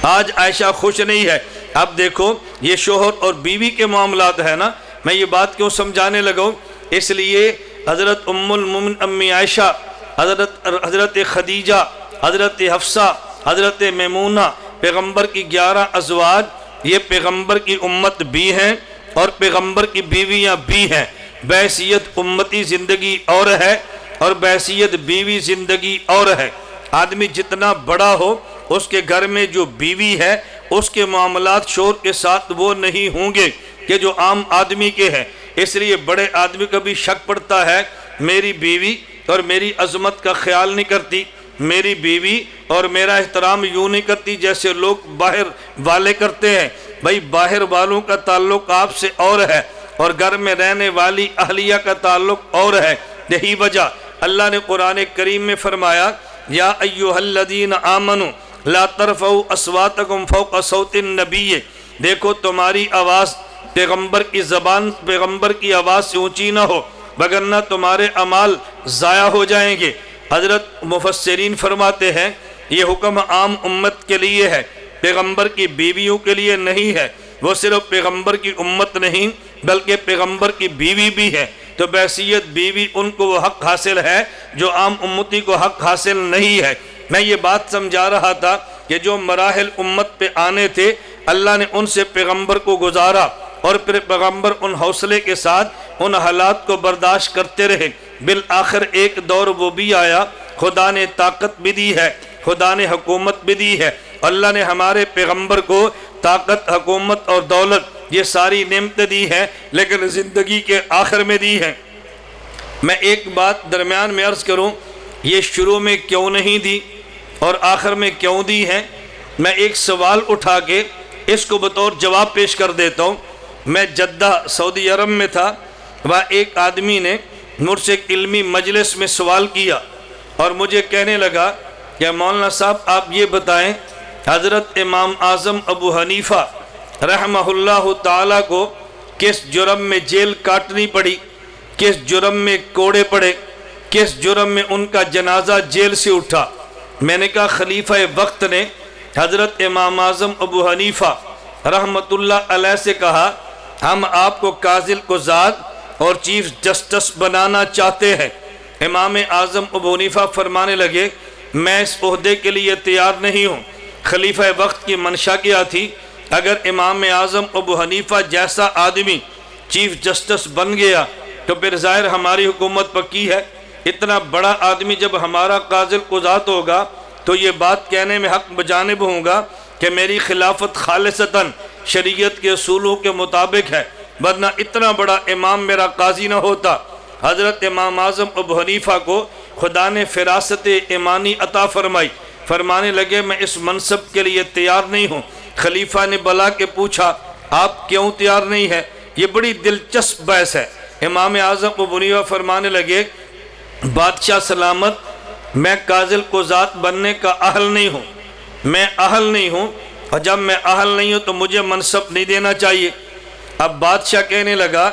آج عائشہ خوش نہیں ہے۔ اب دیکھو یہ شوہر اور بیوی کے معاملات ہیں نا، میں یہ بات کیوں سمجھانے لگا ہوں، اس لیے حضرت ام المومن امی عائشہ، حضرت خدیجہ، حضرت حفصہ، حضرت میمونہ، پیغمبر کی 11 ازواج، یہ پیغمبر کی امت بھی ہیں اور پیغمبر کی بیویاں بھی ہیں۔ بحیثیت امتی زندگی اور ہے اور بحیثیت بیوی زندگی اور ہے۔ آدمی جتنا بڑا ہو اس کے گھر میں جو بیوی ہے اس کے معاملات شوہر کے ساتھ وہ نہیں ہوں گے کہ جو عام آدمی کے ہیں۔ اس لیے بڑے آدمی کا بھی شک پڑتا ہے، میری بیوی اور میری عظمت کا خیال نہیں کرتی، میری بیوی اور میرا احترام یوں نہیں کرتی جیسے لوگ باہر والے کرتے ہیں۔ بھائی باہر والوں کا تعلق آپ سے اور ہے اور گھر میں رہنے والی اہلیہ کا تعلق اور ہے۔ یہی وجہ اللہ نے قرآن کریم میں فرمایا، یا ایھا الذین آمنوا لا ترفعوا اصواتکم فوق صوت النبی، دیکھو تمہاری آواز پیغمبر کی زبان، پیغمبر کی آواز سے اونچی نہ ہو وگرنہ تمہارے اعمال ضائع ہو جائیں گے۔ حضرت مفسرین فرماتے ہیں یہ حکم عام امت کے لیے ہے، پیغمبر کی بیویوں کے لیے نہیں ہے۔ وہ صرف پیغمبر کی امت نہیں بلکہ پیغمبر کی بیوی بھی ہے، تو بحیثیت بیوی ان کو وہ حق حاصل ہے جو عام امتی کو حق حاصل نہیں ہے۔ میں یہ بات سمجھا رہا تھا کہ جو مراحل امت پہ آنے تھے اللہ نے ان سے پیغمبر کو گزارا، اور پھر پیغمبر ان حوصلے کے ساتھ ان حالات کو برداشت کرتے رہے۔ بالآخر ایک دور وہ بھی آیا، خدا نے طاقت بھی دی ہے، خدا نے حکومت بھی دی ہے، اللہ نے ہمارے پیغمبر کو طاقت، حکومت اور دولت یہ ساری نعمتیں دی ہیں، لیکن زندگی کے آخر میں دی ہیں۔ میں ایک بات درمیان میں عرض کروں، یہ شروع میں کیوں نہیں دی اور آخر میں کیوں دی ہیں؟ میں ایک سوال اٹھا کے اس کو بطور جواب پیش کر دیتا ہوں۔ میں جدہ سعودی عرب میں تھا، وہاں ایک آدمی نے مجھ سے ایک علمی مجلس میں سوال کیا اور مجھے کہنے لگا کہ مولانا صاحب آپ یہ بتائیں، حضرت امام اعظم ابو حنیفہ رحمہ اللہ تعالیٰ کو کس جرم میں جیل کاٹنی پڑی، کس جرم میں کوڑے پڑے، کس جرم میں ان کا جنازہ جیل سے اٹھا؟ میں نے کہا خلیفہ وقت نے حضرت امام اعظم ابو حنیفہ رحمۃ اللہ علیہ سے کہا ہم آپ کو قاضی القضات اور چیف جسٹس بنانا چاہتے ہیں۔ امام اعظم ابو حنیفہ فرمانے لگے میں اس عہدے کے لیے تیار نہیں ہوں۔ خلیفہ وقت کی منشا کیا تھی؟ اگر امام اعظم ابو حنیفہ جیسا آدمی چیف جسٹس بن گیا تو پھر ظاہر ہماری حکومت پکی ہے۔ اتنا بڑا آدمی جب ہمارا قاضی القضات ہوگا تو یہ بات کہنے میں حق بجانب ہوں گا کہ میری خلافت خالصتاً شریعت کے اصولوں کے مطابق ہے، ورنہ اتنا بڑا امام میرا قاضی نہ ہوتا۔ حضرت امام اعظم ابو حنیفہ کو خدا نے فراست ایمانی عطا فرمائی، فرمانے لگے میں اس منصب کے لیے تیار نہیں ہوں۔ خلیفہ نے بلا کے پوچھا آپ کیوں تیار نہیں ہے؟ یہ بڑی دلچسپ بحث ہے۔ امام اعظم ابو حنیفہ فرمانے لگے بادشاہ سلامت، میں قاضی قضات بننے کا اہل نہیں ہوں، میں اہل نہیں ہوں، اور جب میں اہل نہیں ہوں تو مجھے منصب نہیں دینا چاہیے۔ اب بادشاہ کہنے لگا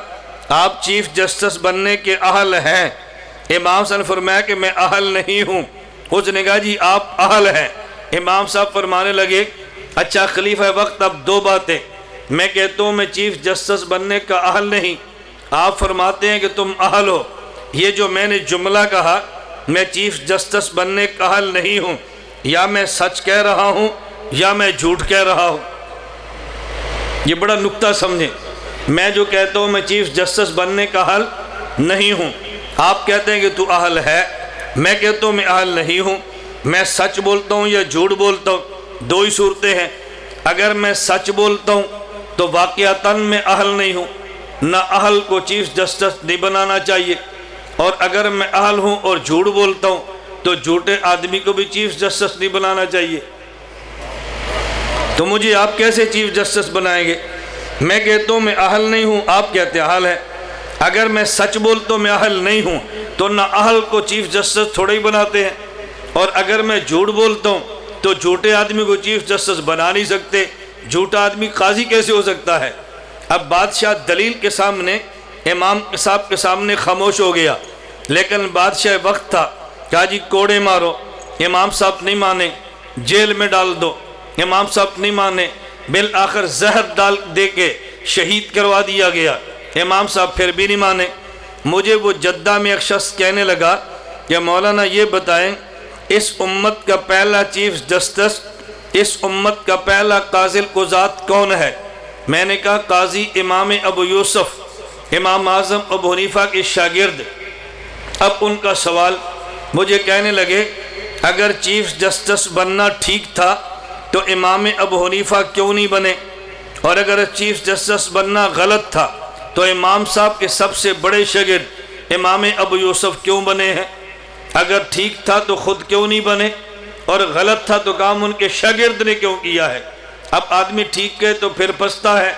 آپ چیف جسٹس بننے کے اہل ہیں۔ امام صاحب نے فرمایا کہ میں اہل نہیں ہوں۔ اس نے کہا جی آپ اہل ہیں۔ امام صاحب فرمانے لگے اچھا خلیفہ وقت، اب دو باتیں، میں کہتا ہوں میں چیف جسٹس بننے کا اہل نہیں، آپ فرماتے ہیں کہ تم اہل ہو۔ یہ جو میں نے جملہ کہا میں چیف جسٹس بننے کا اہل نہیں ہوں، یا میں سچ کہہ رہا ہوں یا میں جھوٹ کہہ رہا ہوں؟ یہ بڑا نکتہ سمجھیں۔ میں جو کہتا ہوں میں چیف جسٹس بننے کا اہل نہیں ہوں، آپ کہتے ہیں کہ تو اہل ہے، میں کہتا ہوں میں اہل نہیں ہوں، میں سچ بولتا ہوں یا جھوٹ بولتا ہوں؟ دو ہی صورتیں ہیں۔ اگر میں سچ بولتا ہوں تو واقعتاً میں اہل نہیں ہوں، نہ اہل کو چیف جسٹس نہیں بنانا چاہیے، اور اگر میں اہل ہوں اور جھوٹ بولتا ہوں تو جھوٹے آدمی کو بھی چیف جسٹس نہیں بنانا چاہیے۔ تو مجھے آپ کیسے چیف جسٹس بنائیں گے؟ میں کہتا ہوں میں اہل نہیں ہوں، آپ کہتے ہیں اہل ہے۔ اگر میں سچ بولتا ہوں میں اہل نہیں ہوں تو نہ اہل کو چیف جسٹس تھوڑے ہی بناتے ہیں، اور اگر میں جھوٹ بولتا ہوں تو جھوٹے آدمی کو چیف جسٹس بنا نہیں سکتے، جھوٹا آدمی قاضی کیسے ہو سکتا ہے؟ اب بادشاہ دلیل کے سامنے امام صاحب کے سامنے خاموش ہو گیا، لیکن بادشاہ وقت تھا، کہا جی کوڑے مارو۔ امام صاحب نہیں مانے، جیل میں ڈال دو۔ امام صاحب نہیں مانے، بالآخر زہر ڈال دے کے شہید کروا دیا گیا۔ امام صاحب پھر بھی نہیں مانے۔ مجھے وہ جدہ میں ایک شخص کہنے لگا کہ مولانا یہ بتائیں اس امت کا پہلا چیف جسٹس، اس امت کا پہلا قاضی قضات کون ہے؟ میں نے کہا قاضی امام ابو یوسف، امام اعظم ابو حنیفہ کے شاگرد۔ اب ان کا سوال، مجھے کہنے لگے اگر چیف جسٹس بننا ٹھیک تھا تو امام ابو حنیفہ کیوں نہیں بنے، اور اگر چیف جسٹس بننا غلط تھا تو امام صاحب کے سب سے بڑے شاگرد امام ابو یوسف کیوں بنے ہیں؟ اگر ٹھیک تھا تو خود کیوں نہیں بنے، اور غلط تھا تو کام ان کے شاگرد نے کیوں کیا ہے؟ اب آدمی ٹھیک کہے تو پھر پھنستا ہے،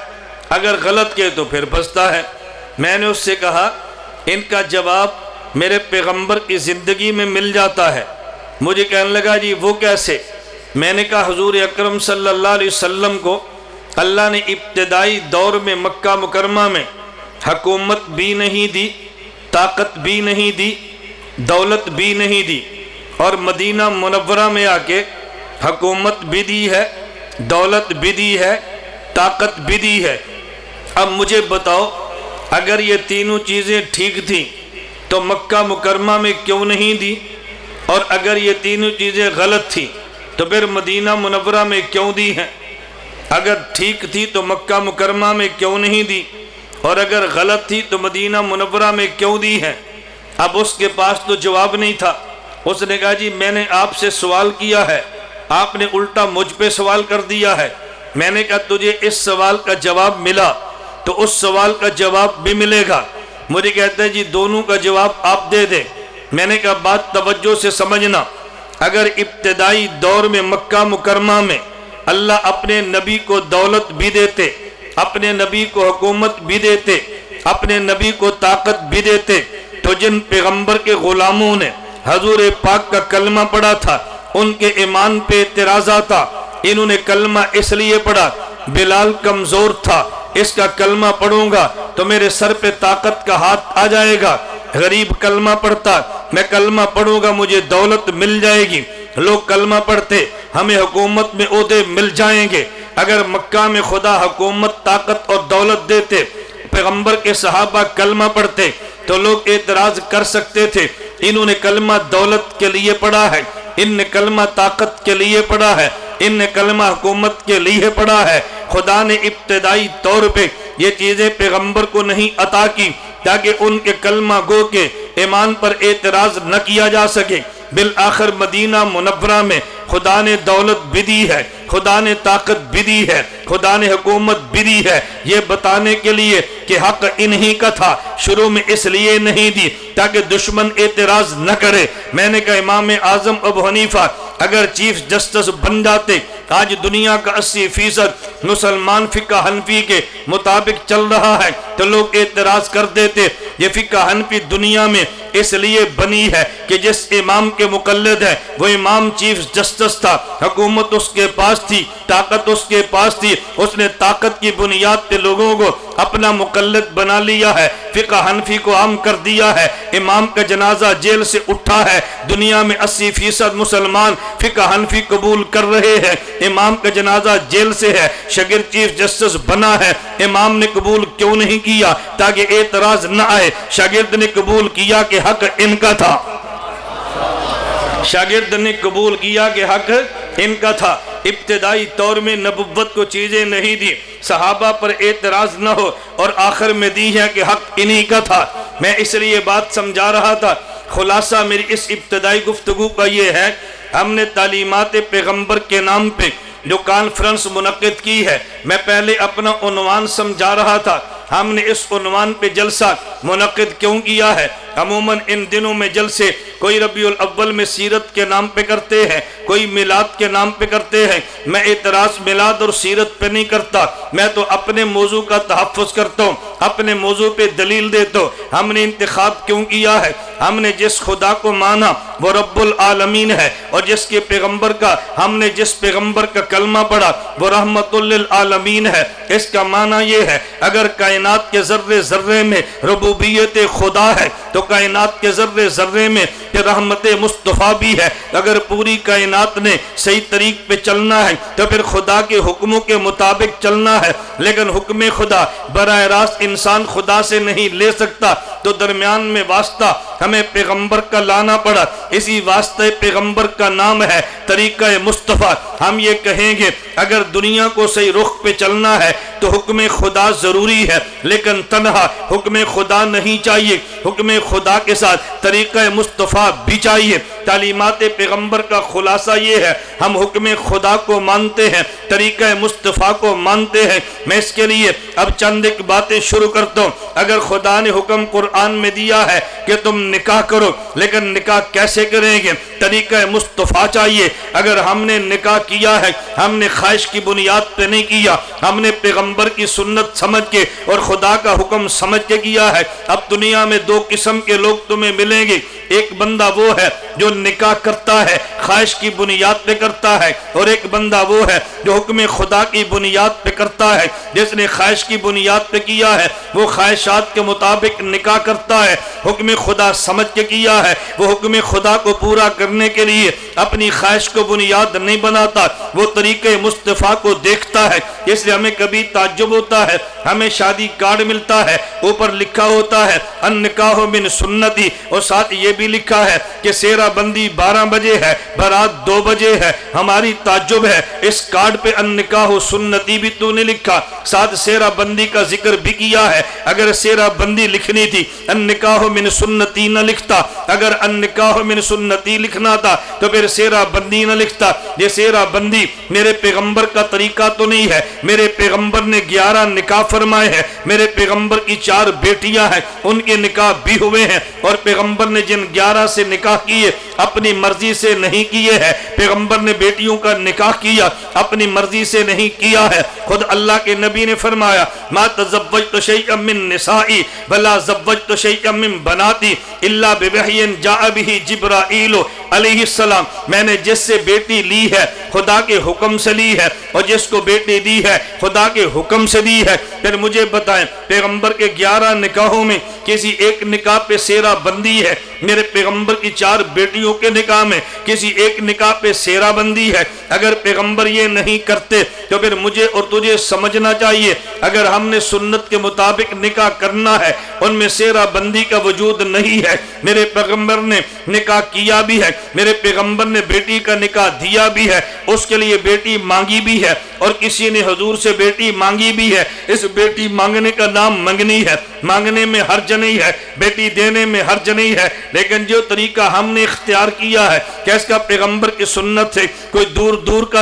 اگر غلط کہے تو پھر پھنستا ہے۔ میں نے اس سے کہا ان کا جواب میرے پیغمبر کی زندگی میں مل جاتا ہے۔ مجھے کہنے لگا جی وہ کیسے؟ میں نے کہا حضور اکرم صلی اللہ علیہ وسلم کو اللہ نے ابتدائی دور میں مکہ مکرمہ میں حکومت بھی نہیں دی، طاقت بھی نہیں دی، دولت بھی نہیں دی، اور مدینہ منورہ میں آ کے حکومت بھی دی ہے، دولت بھی دی ہے، طاقت بھی دی ہے۔ اب مجھے بتاؤ اگر یہ تینوں چیزیں ٹھیک تھیں تو مکہ مکرمہ میں کیوں نہیں دی، اور اگر یہ تینوں چیزیں غلط تھیں تو پھر مدینہ منورہ میں کیوں دی ہیں؟ اگر ٹھیک تھی تو مکہ مکرمہ میں کیوں نہیں دی، اور اگر غلط تھی تو مدینہ منورہ میں کیوں دی ہیں؟ اب اس کے پاس تو جواب نہیں تھا۔ اس نے کہا جی میں نے آپ سے سوال کیا ہے، آپ نے الٹا مجھ پہ سوال کر دیا ہے۔ میں نے کہا تجھے اس سوال کا جواب ملا تو اس سوال کا جواب بھی ملے گا۔ مجھے کہتے ہیں جی دونوں کا جواب آپ دے دیں۔ میں نے کہا بات توجہ سے سمجھنا، اگر ابتدائی دور میں مکہ مکرمہ میں اللہ اپنے نبی کو دولت بھی دیتے، اپنے نبی کو حکومت بھی دیتے، اپنے نبی کو طاقت بھی دیتے، تو جن پیغمبر کے غلاموں نے حضور پاک کا کلمہ پڑھا تھا ان کے ایمان پہ اعتراضات تھا۔ انہوں نے کلمہ اس لیے پڑھا بلال کمزور تھا، اس کا کلمہ پڑھوں گا تو میرے سر پہ طاقت کا ہاتھ آ جائے گا، غریب کلمہ پڑھتا، میں کلمہ پڑھوں گا مجھے دولت مل جائے گی، لوگ کلمہ پڑھتے ہمیں حکومت میں عہدے مل جائیں گے۔ اگر مکہ میں خدا حکومت طاقت اور دولت دیتے، پیغمبر کے صحابہ کلمہ پڑھتے تو لوگ اعتراض کر سکتے تھے انہوں نے کلمہ دولت کے لیے پڑھا ہے، ان نے کلمہ طاقت کے لیے پڑھا ہے، ان نے کلمہ حکومت کے لیے پڑھا ہے۔ خدا نے ابتدائی طور پہ یہ چیزیں پیغمبر کو نہیں عطا کی تاکہ ان کے کلمہ گو کے ایمان پر اعتراض نہ کیا جا سکے۔ بالآخر مدینہ منورہ میں خدا نے دولت بھی دی ہے، خدا نے طاقت بھی دی ہے، خدا نے حکومت بھی دی ہے، یہ بتانے کے لیے کہ حق انہی کا تھا۔ شروع میں اس لیے نہیں دی تاکہ دشمن اعتراض نہ کرے۔ میں نے کہا امام اعظم ابو حنیفہ اگر چیف جسٹس بن جاتے آج دنیا کا 80% مسلمان فقہ حنفی کے مطابق چل رہا ہے تو لوگ اعتراض کر دیتے یہ فقہ حنفی دنیا میں اس لیے بنی ہے کہ جس امام کے مقلد ہے وہ امام چیف جسٹس تھا، حکومت اس کے پاس تھی، طاقت اس کے پاس تھی، اس نے طاقت کی بنیاد پہ لوگوں کو اپنا مقلد بنا لیا ہے، فقہ حنفی کو عام کر دیا ہے، امام کا جنازہ جیل سے اٹھا ہے، دنیا میں 80% مسلمان فقہ حنفی قبول کر رہے ہیں، امام کا جنازہ جیل سے ہے، شاگرد چیف جسٹس بنا ہے، امام نے قبول کیوں نہیں کیا؟ تاکہ اعتراض نہ آئے، شاگرد نے قبول کیا کہ حق ان کا تھا، شاگرد نے قبول کیا کہ حق ان کا تھا۔ ابتدائی طور میں نبوت کو چیزیں نہیں دی، صحابہ پر اعتراض نہ ہو، اور آخر میں دی ہے کہ حق انہی کا تھا۔ میں اس لیے بات سمجھا رہا تھا، خلاصہ میری اس ابتدائی گفتگو کا یہ ہے، ہم نے تعلیمات پیغمبر کے نام پہ جو کانفرنس منعقد کی ہے، میں پہلے اپنا عنوان سمجھا رہا تھا، ہم نے اس عنوان پہ جلسہ منعقد کیوں کیا ہے؟ عموماً ان دنوں میں جلسے کوئی ربیع الاول میں سیرت کے نام پہ کرتے ہیں، کوئی میلاد کے نام پہ کرتے ہیں، میں اعتراض میلاد اور سیرت پہ نہیں کرتا، میں تو اپنے موضوع کا تحفظ کرتا ہوں، اپنے موضوع پہ دلیل دیتا ہوں۔ ہم نے انتخاب کیوں کیا ہے؟ ہم نے جس خدا کو مانا وہ رب العالمین ہے، اور جس کے پیغمبر کا ہم نے جس پیغمبر کا کلمہ پڑھا وہ رحمت للعالمین ہے۔ اس کا معنی یہ ہے اگر کائنات کے ذرے ذرے میں ربوبیت خدا ہے تو کائنات کے ذرے ذرے میں رحمت مصطفیٰ بھی ہے۔ اگر پوری کائنات نے صحیح طریق پہ چلنا ہے تو پھر خدا کے حکموں کے مطابق چلنا ہے، لیکن حکم خدا براہ راست انسان خدا سے نہیں لے سکتا، تو درمیان میں واسطہ ہمیں پیغمبر کا لانا پڑا، اسی واسطے پیغمبر کا نام ہے طریقہ مصطفیٰ۔ ہم یہ کہیں گے اگر دنیا کو صحیح رخ پہ چلنا ہے تو حکم خدا ضروری ہے، لیکن تنہا حکم خدا نہیں چاہیے، حکم خدا کے ساتھ طریقہ مصطفیٰ بھی چاہیے۔ تعلیمات پیغمبر کا خلاصہ یہ ہے، ہم حکم خدا کو مانتے ہیں، طریقہ مصطفیٰ کو مانتے ہیں۔ میں اس کے لیے اب چند ایک باتیں شروع کرتا ہوں۔ اگر خدا نے حکم قرآن میں دیا ہے کہ تم نکاح کرو، لیکن نکاح کیسے کریں گے؟ طریقہ مصطفیٰ چاہیے۔ اگر ہم نے نکاح کیا ہے، ہم نے خواہش کی بنیاد پہ نہیں کیا، ہم نے پیغمبر کی سنت سمجھ کے اور خدا کا حکم سمجھ کے کیا ہے۔ اب دنیا میں دو قسم کے لوگ تمہیں ملیں گے، ایک بندہ وہ ہے جو نکاح کرتا ہے خواہش کی بنیاد پہ کرتا ہے، اور ایک بندہ وہ ہے جو حکم خدا کی بنیاد پہ کرتا ہے۔ جس نے خواہش کی بنیاد پہ کیا ہے وہ خواہشات کے مطابق نکاح کرتا ہے، حکم خدا سمجھ کے کیا ہے وہ حکم خدا کو پورا کرنے کے لیے اپنی خواہش کو بنیاد نہیں بناتا، وہ طریقہ مصطفیٰ کو دیکھتا ہے۔ اس لیے ہمیں کبھی تعجب ہوتا ہے، ہمیں شادی کارڈ ملتا ہے، اوپر لکھا ہوتا ہے النکاح من سنتی، اور ساتھ یہ بھی لکھا ہے کہ سیرہ بندی 12 بجے ہے، برات 2 بجے ہے۔ ہماری تعجب ہے اس کارڈ پہ النکاح سنتی بھی تو نے لکھا، ساتھ سیرہ بندی کا ذکر بھی کیا ہے۔ اگر سیرہ بندی لکھنی تھی النکاح من سنتی نہ لکھتا، اگر النکاح من سنتی لکھنا تھا تو پھر سیرہ بندی نہ لکھتا۔ یہ سیرہ بندی میرے پیغمبر کا طریقہ تو نہیں ہے، میرے پیغمبر نے 11 نکاح فرمائے ہیں، میرے پیغمبر کی 4 بیٹیاں ہیں، ان کے نکاح بھی ہوئے ہیں، اور پیغمبر نے جن 11 سے نکاح کیے اپنی مرضی سے نہیں کیے ہیں۔ پیغمبر نے بیٹیوں کا نکاح کیا اپنی مرضی سے نہیں کیا ہے۔ خود اللہ کے نبی نے فرمایا ما تزوجت شیئا من نسائی ولا زوجت شیئا من بناتی الا بوحی جاء به جبرائیل علیہ السلام، میں نے جس سے بیٹی لی ہے خدا کے حکم سے لی ہے، اور جس کو بیٹی دی ہے خدا کے حکم سے دی ہے۔ پھر مجھے بتائیں پیغمبر کے 11 نکاحوں میں کسی ایک نکاح پہ سیرہ بندی ہے؟ میرے پیغمبر کی 4 بیٹیوں کے نکاح میں کسی ایک نکاح پہ سیرہ بندی ہے؟ اگر پیغمبر یہ نہیں کرتے تو پھر مجھے اور تجھے سمجھنا چاہیے اگر ہم نے سنت کے مطابق نکاح کرنا ہے ان میں سیرہ بندی کا وجود نہیں ہے۔ میرے پیغمبر نے نکاح کیا بھی ہے، میرے پیغمبر نے بیٹی کا نکاح دیا بھی ہے، اس کے لیے بیٹی مانگی بھی ہے، اور کسی نے حضور سے بیٹی مانگی بھی ہے۔ اس بیٹی مانگنے کا نام منگنی ہے، مانگنے میں حرج نہیں ہے، بیٹی دینے میں حرج نہیں ہے، لیکن جو طریقہ ہم نے اختیار کیا ہے کہ اس کا پیغمبر کی سنت سے کوئی دور دور کا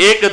1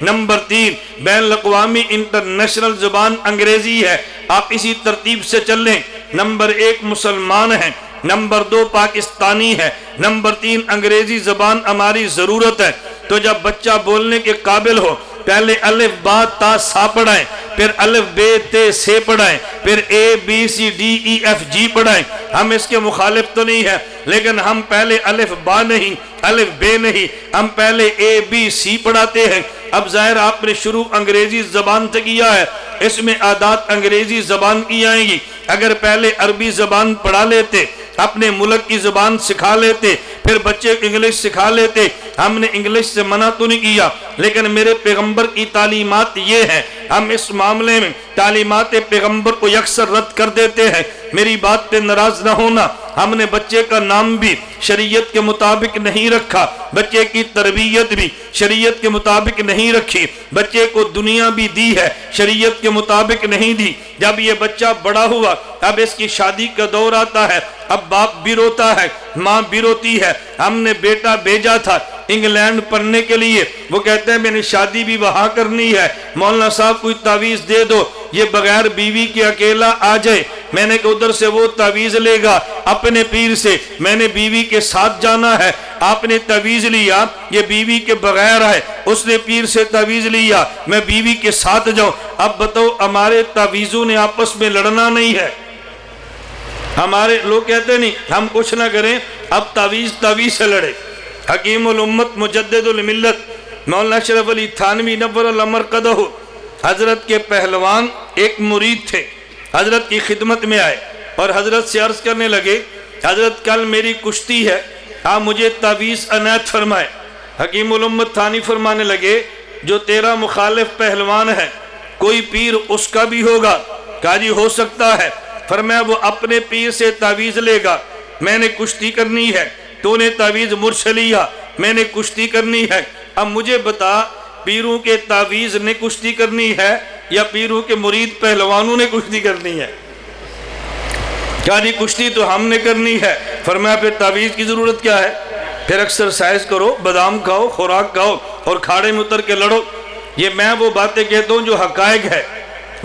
نمبر 3 بین الاقوامی انٹرنیشنل زبان انگریزی ہے، آپ اسی ترتیب سے چل لیں۔ نمبر 1 مسلمان ہیں، نمبر 2 پاکستانی ہے، نمبر 3 انگریزی زبان ہماری ضرورت ہے۔ تو جب بچہ بولنے کے قابل ہو، پہلے الف با تا سا پڑھائیں، پھر الف بے تے سے پڑھائیں، پھر A B C D E F G پڑھائیں۔ ہم اس کے مخالف تو نہیں ہیں، لیکن ہم پہلے الف با نہیں، الف بے نہیں، ہم پہلے اے بی سی پڑھاتے ہیں۔ اب ظاہر آپ نے شروع انگریزی زبان سے کیا ہے، اس میں عادات انگریزی زبان کی آئیں گی۔ اگر پہلے عربی زبان پڑھا لیتے، اپنے ملک کی زبان سکھا لیتے، پھر بچے انگلش سکھا لیتے، ہم نے انگلش سے منع تو نہیں کیا، لیکن میرے پیغمبر کی تعلیمات یہ ہیں، ہم اس معاملے میں تعلیمات پیغمبر کو یکسر رد کر دیتے ہیں۔ میری بات پہ ناراض نہ ہونا، ہم نے بچے کا نام بھی شریعت کے مطابق نہیں رکھا، بچے کی تربیت بھی شریعت کے مطابق نہیں رکھی، بچے کو دنیا بھی دی ہے، شریعت کے مطابق نہیں دی۔ جب یہ بچہ بڑا ہوا، اب اس کی شادی کا دور آتا ہے، اب باپ بھی روتا ہے، ماں بھی روتی ہے۔ ہم نے بیٹا بھیجا تھا انگلینڈ پڑھنے کے لیے، وہ کہتے ہیں میں نے شادی بھی وہاں کرنی ہے، مولانا صاحب کوئی تعویذ دے دو، یہ بغیر بیوی کے اکیلا آ جائے۔ میں نے کہا ادھر سے وہ تعویذ لے گا اپنے پیر سے، میں نے بیوی کے ساتھ جانا ہے۔ آپ نے تعویذ لیا، یہ بیوی کے بغیر ہے، اس نے پیر سے تعویذ لیا، میں بیوی کے ساتھ جاؤں۔ اب بتاؤ ہمارے تعویذوں نے آپس میں لڑنا نہیں ہے؟ ہمارے لوگ کہتے نہیں ہم کچھ نہ کریں، اب تعویذ سے لڑے۔ حکیم الامت مجدد الملت مولانا اشرف علی تھانوی نور اللہ مرقدہ حضرت کے پہلوان ایک مرید تھے، حضرت کی خدمت میں آئے اور حضرت سے عرض کرنے لگے حضرت کل میری کشتی ہے، آپ مجھے تعویذ عنایت فرمائے۔ حکیم الامت تھانوی فرمانے لگے جو تیرا مخالف پہلوان ہے کوئی پیر اس کا بھی ہوگا؟ کہا جی ہو سکتا ہے۔ فرمایا وہ اپنے پیر سے تعویذ لے گا، میں نے کشتی کرنی ہے، تو نے تعویذ مجھ سے لیا، میں نے کشتی کرنی ہے۔ اب مجھے بتا پیروں کے تعویذ نے کشتی کرنی ہے یا پیروں کے مرید پہلوانوں نے کشتی کرنی ہے؟ کہا جی کشتی تو ہم نے کرنی ہے۔ فرمایا پھر تعویذ کی ضرورت کیا ہے؟ پھر ایکسرسائز کرو، بادام کھاؤ، خوراک کھاؤ اور کھاڑے میں اتر کے لڑو۔ یہ میں وہ باتیں کہتا ہوں جو حقائق ہے۔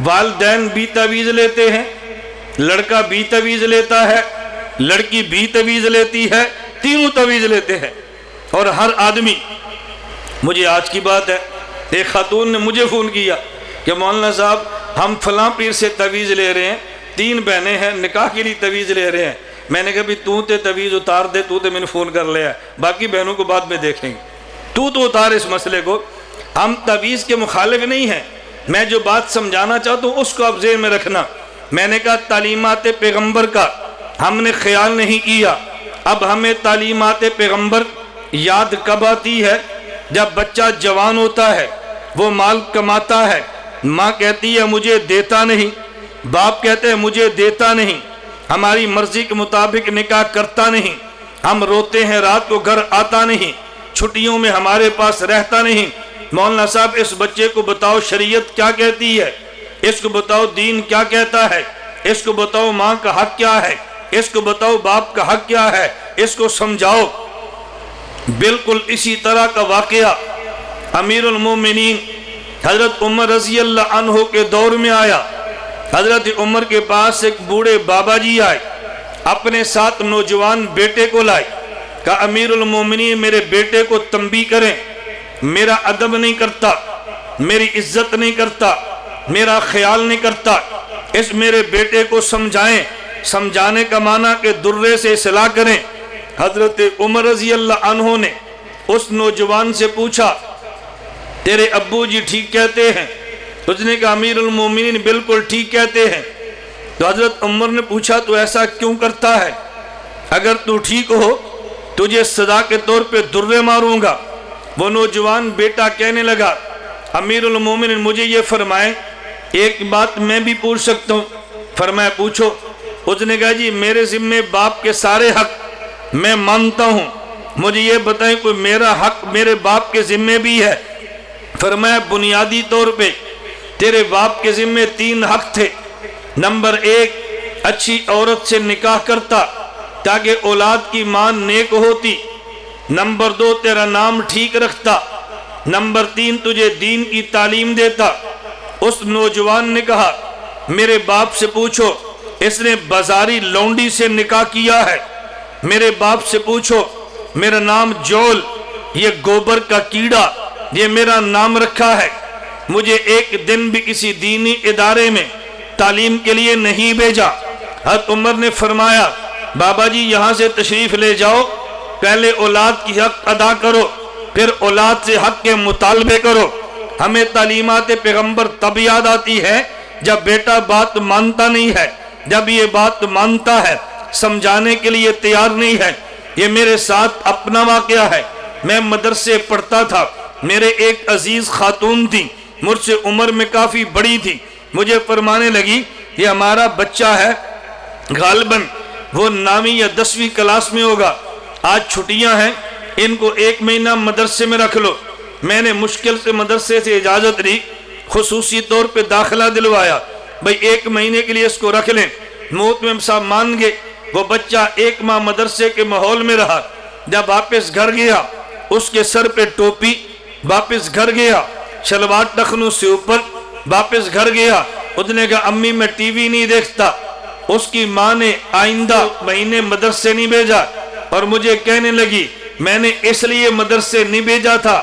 والدین بھی تعویذ لیتے ہیں، لڑکا بھی تعویذ لیتا ہے، لڑکی بھی تعویذ لیتی ہے، تینوں تعویذ لیتے ہیں۔ اور ہر آدمی، مجھے آج کی بات ہے، ایک خاتون نے مجھے فون کیا کہ مولانا صاحب ہم فلاں پیر سے تعویذ لے رہے ہیں، 3 بہنیں ہیں، نکاح کے لیے تعویذ لے رہے ہیں۔ میں نے کہا بھی تو تے تعویذ اتار دے، تو تے میں نے فون کر لیا ہے، باقی بہنوں کو بعد میں دیکھیں گے، تو اتار اس مسئلے کو۔ ہم تعویذ کے مخالف نہیں ہیں، میں جو بات سمجھانا چاہتا ہوں اس کو آپ ذہن میں رکھنا۔ میں نے کہا تعلیمات پیغمبر کا ہم نے خیال نہیں کیا، اب ہمیں تعلیمات پیغمبر یاد کب آتی ہے؟ جب بچہ جوان ہوتا ہے، وہ مال کماتا ہے، ماں کہتی ہے مجھے دیتا نہیں، باپ کہتے ہیں مجھے دیتا نہیں، ہماری مرضی کے مطابق نکاح کرتا نہیں، ہم روتے ہیں رات کو گھر آتا نہیں، چھٹیوں میں ہمارے پاس رہتا نہیں۔ مولانا صاحب اس بچے کو بتاؤ شریعت کیا کہتی ہے، اس کو بتاؤ دین کیا کہتا ہے، اس کو بتاؤ ماں کا حق کیا ہے، اس کو بتاؤ باپ کا حق کیا ہے، اس کو سمجھاؤ۔ بالکل اسی طرح کا واقعہ امیر المومنین حضرت عمر رضی اللہ عنہ کے دور میں آیا۔ حضرت عمر کے پاس ایک بوڑھے بابا جی آئے، اپنے ساتھ نوجوان بیٹے کو لائے، کہا امیر المومنین میرے بیٹے کو تنبیہ کریں، میرا ادب نہیں کرتا، میری عزت نہیں کرتا، میرا خیال نہیں کرتا، اس میرے بیٹے کو سمجھائیں۔ سمجھانے کا معنی کہ درے سے اصلاح کریں۔ حضرت عمر رضی اللہ عنہ نے اس نوجوان سے پوچھا تیرے ابو جی ٹھیک کہتے ہیں؟ اس نے کہا امیر المومنین بالکل ٹھیک کہتے ہیں۔ تو حضرت عمر نے پوچھا تو ایسا کیوں کرتا ہے؟ اگر تو ٹھیک ہو تجھے سزا کے طور پہ درے ماروں گا۔ وہ نوجوان بیٹا کہنے لگا امیر المومنین مجھے یہ فرمائیں، ایک بات میں بھی پوچھ سکتا ہوں؟ فرمایا پوچھو۔ اس نے کہا جی میرے ذمہ باپ کے سارے حق میں مانتا ہوں، مجھے یہ بتائیں کوئی میرا حق میرے باپ کے ذمہ بھی ہے؟ فرمایا بنیادی طور پہ تیرے باپ کے ذمہ 3 حق تھے۔ نمبر 1 اچھی عورت سے نکاح کرتا تاکہ اولاد کی ماں نیک ہوتی۔ نمبر 2 تیرا نام ٹھیک رکھتا نمبر 3 تجھے دین کی تعلیم دیتا۔ اس نوجوان نے کہا میرے باپ سے پوچھو، اس نے بازاری لونڈی سے نکاح کیا ہے۔ میرے باپ سے پوچھو، میرا نام جول، یہ گوبر کا کیڑا، یہ میرا نام رکھا ہے۔ مجھے ایک دن بھی کسی دینی ادارے میں تعلیم کے لیے نہیں بھیجا۔ حضرت عمر نے فرمایا بابا جی یہاں سے تشریف لے جاؤ، پہلے اولاد کی حق ادا کرو، پھر اولاد سے حق کے مطالبے کرو۔ ہمیں تعلیمات پیغمبر تب یاد آتی ہے جب بیٹا بات مانتا نہیں ہے، جب یہ بات مانتا ہے، سمجھانے کے لیے تیار نہیں ہے۔ یہ میرے ساتھ اپنا واقعہ ہے۔ میں مدرسے پڑھتا تھا، میرے ایک عزیز خاتون تھی، مجھ سے عمر میں کافی بڑی تھی، مجھے فرمانے لگی یہ ہمارا بچہ ہے، غالباً وہ 9ویں یا 10ویں کلاس میں ہوگا، آج چھٹیاں ہیں، ان کو 1 مہینہ مدرسے میں رکھ لو۔ میں نے مشکل سے مدرسے سے اجازت لی، خصوصی طور پہ داخلہ دلوایا، بھئی 1 مہینے کے لیے اس کو رکھ لیں۔ موت میں صاحب مان گئے۔ وہ بچہ 1 ماہ مدرسے کے ماحول میں رہا، جب واپس گھر گیا اس کے سر پہ ٹوپی، واپس گھر گیا شلوار ٹخنوں سے اوپر، واپس گھر گیا اس نے کہا امی میں ٹی وی نہیں دیکھتا۔ اس کی ماں نے آئندہ مہینے مدرسے نہیں بھیجا، اور مجھے کہنے لگی میں نے اس لیے مدرسے نہیں بھیجا تھا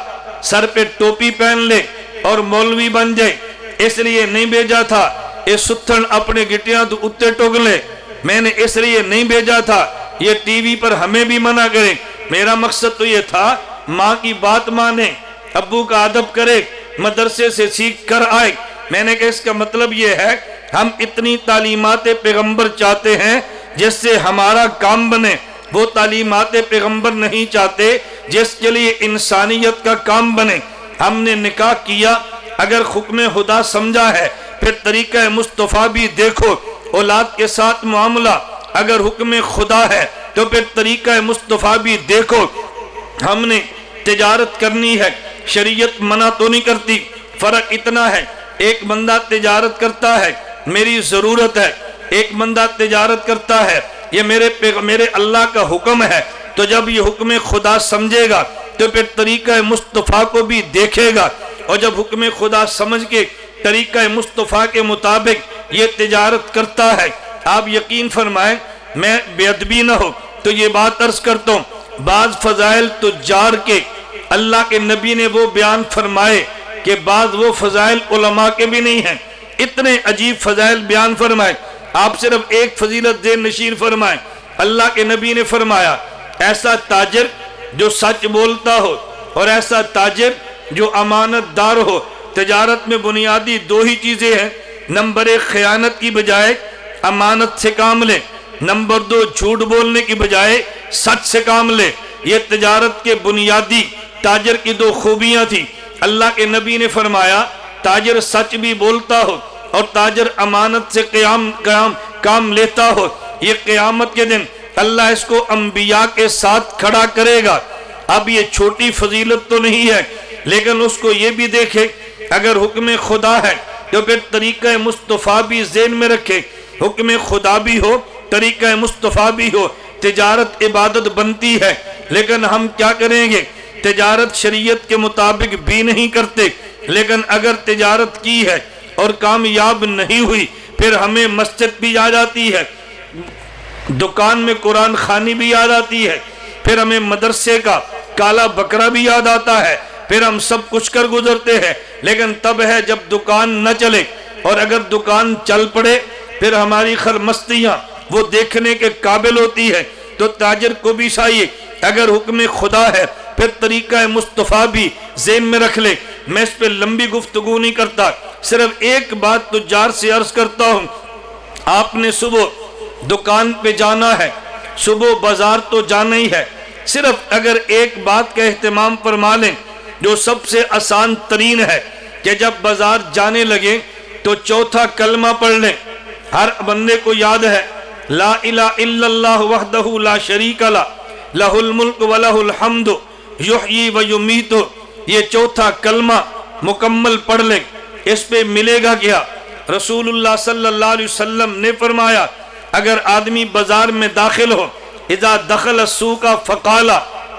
سر پہ ٹوپی پہن لے اور مولوی بن جائے، اس لیے نہیں بھیجا تھا یہ ستھن اپنے گٹیاں تو اتے ٹوگ لے، میں نے اس لیے نہیں بھیجا تھا یہ ٹی وی پر ہمیں بھی منع کرے۔ میرا مقصد تو یہ تھا ماں کی بات مانے، ابو کا ادب کرے، مدرسے سے سیکھ کر آئے۔ میں نے کہا اس کا مطلب یہ ہے ہم اتنی تعلیمات پیغمبر چاہتے ہیں جس سے ہمارا کام بنے، وہ تعلیمات پیغمبر نہیں چاہتے جس کے لیے انسانیت کا کام بنے۔ ہم نے نکاح کیا، اگر حکم خدا سمجھا ہے پھر طریقہ مصطفیٰ بھی دیکھو، اولاد کے ساتھ معاملہ اگر حکم خدا ہے تو پھر طریقہ مصطفیٰ بھی دیکھو۔ ہم نے تجارت کرنی ہے، شریعت منع تو نہیں کرتی، فرق اتنا ہے ایک بندہ تجارت کرتا ہے میری ضرورت ہے، ایک بندہ تجارت کرتا ہے یہ میرے اللہ کا حکم ہے، تو جب یہ حکم خدا سمجھے گا تو پھر طریقہ مصطفیٰ کو بھی دیکھے گا، اور جب حکم خدا سمجھ کے طریقہ مصطفیٰ کے مطابق یہ تجارت کرتا ہے، آپ یقین فرمائیں میں بے ادبی نہ ہو تو یہ بات عرض کرتا ہوں، بعض فضائل تجار کے اللہ کے نبی نے وہ بیان فرمائے کہ بعض وہ فضائل علماء کے بھی نہیں ہیں، اتنے عجیب فضائل بیان فرمائے۔ آپ صرف ایک فضیلت ذہن نشین فرمائیں، اللہ کے نبی نے فرمایا ایسا تاجر جو سچ بولتا ہو اور ایسا تاجر جو امانت دار ہو۔ تجارت میں بنیادی 2 ہی چیزیں ہیں، نمبر 1 خیانت کی بجائے امانت سے کام لے، نمبر 2 جھوٹ بولنے کی بجائے سچ سے کام لے۔ یہ تجارت کے بنیادی تاجر کی 2 خوبیاں تھی۔ اللہ کے نبی نے فرمایا تاجر سچ بھی بولتا ہو اور تاجر امانت سے کام لیتا ہو، یہ قیامت کے دن اللہ اس کو انبیاء کے ساتھ کھڑا کرے گا۔ اب یہ چھوٹی فضیلت تو نہیں ہے، لیکن اس کو یہ بھی دیکھے اگر حکم خدا ہے تو پھر طریقہ مصطفیٰ بھی ذہن میں رکھے، حکم خدا بھی ہو طریقہ مصطفیٰ بھی ہو۔ تجارت عبادت بنتی ہے، لیکن ہم کیا کریں گے؟ تجارت شریعت کے مطابق بھی نہیں کرتے، لیکن اگر تجارت کی ہے اور کامیاب نہیں ہوئی پھر ہمیں مسجد بھی یاد آتی ہے، دکان میں قرآن خوانی بھی یاد آتی ہے، پھر ہمیں مدرسے کا کالا بکرا بھی یاد آتا ہے، پھر ہم سب کچھ کر گزرتے ہیں، لیکن تب ہے جب دکان نہ چلے، اور اگر دکان چل پڑے پھر ہماری خرمستیاں وہ دیکھنے کے قابل ہوتی ہے۔ تو تاجر کو بھی چاہیے اگر حکم خدا ہے پھر طریقہ مصطفیٰ بھی ذہن میں رکھ لے۔ میں اس پہ لمبی گفتگو نہیں کرتا، صرف ایک بات تجار سے عرض کرتا ہوں، آپ نے صبح دکان پہ جانا ہے، صبح بازار تو جانا ہی ہے، صرف اگر ایک بات کا اہتمام فرما لیں جو سب سے آسان ترین ہے کہ جب بازار جانے لگے تو 4تھا کلمہ پڑھ لیں۔ ہر بندے کو یاد ہے لا الہ الا اللہ وحدہ لا شریک لہ لہ الملک و لہ الحمد یحیی و یمیت، یہ 4تھا کلمہ مکمل پڑھ لیں۔ اس پہ ملے گا کیا؟ رسول اللہ صلی اللہ علیہ وسلم نے فرمایا اگر آدمی بازار میں داخل ہو، اذا دخل السوق فقال،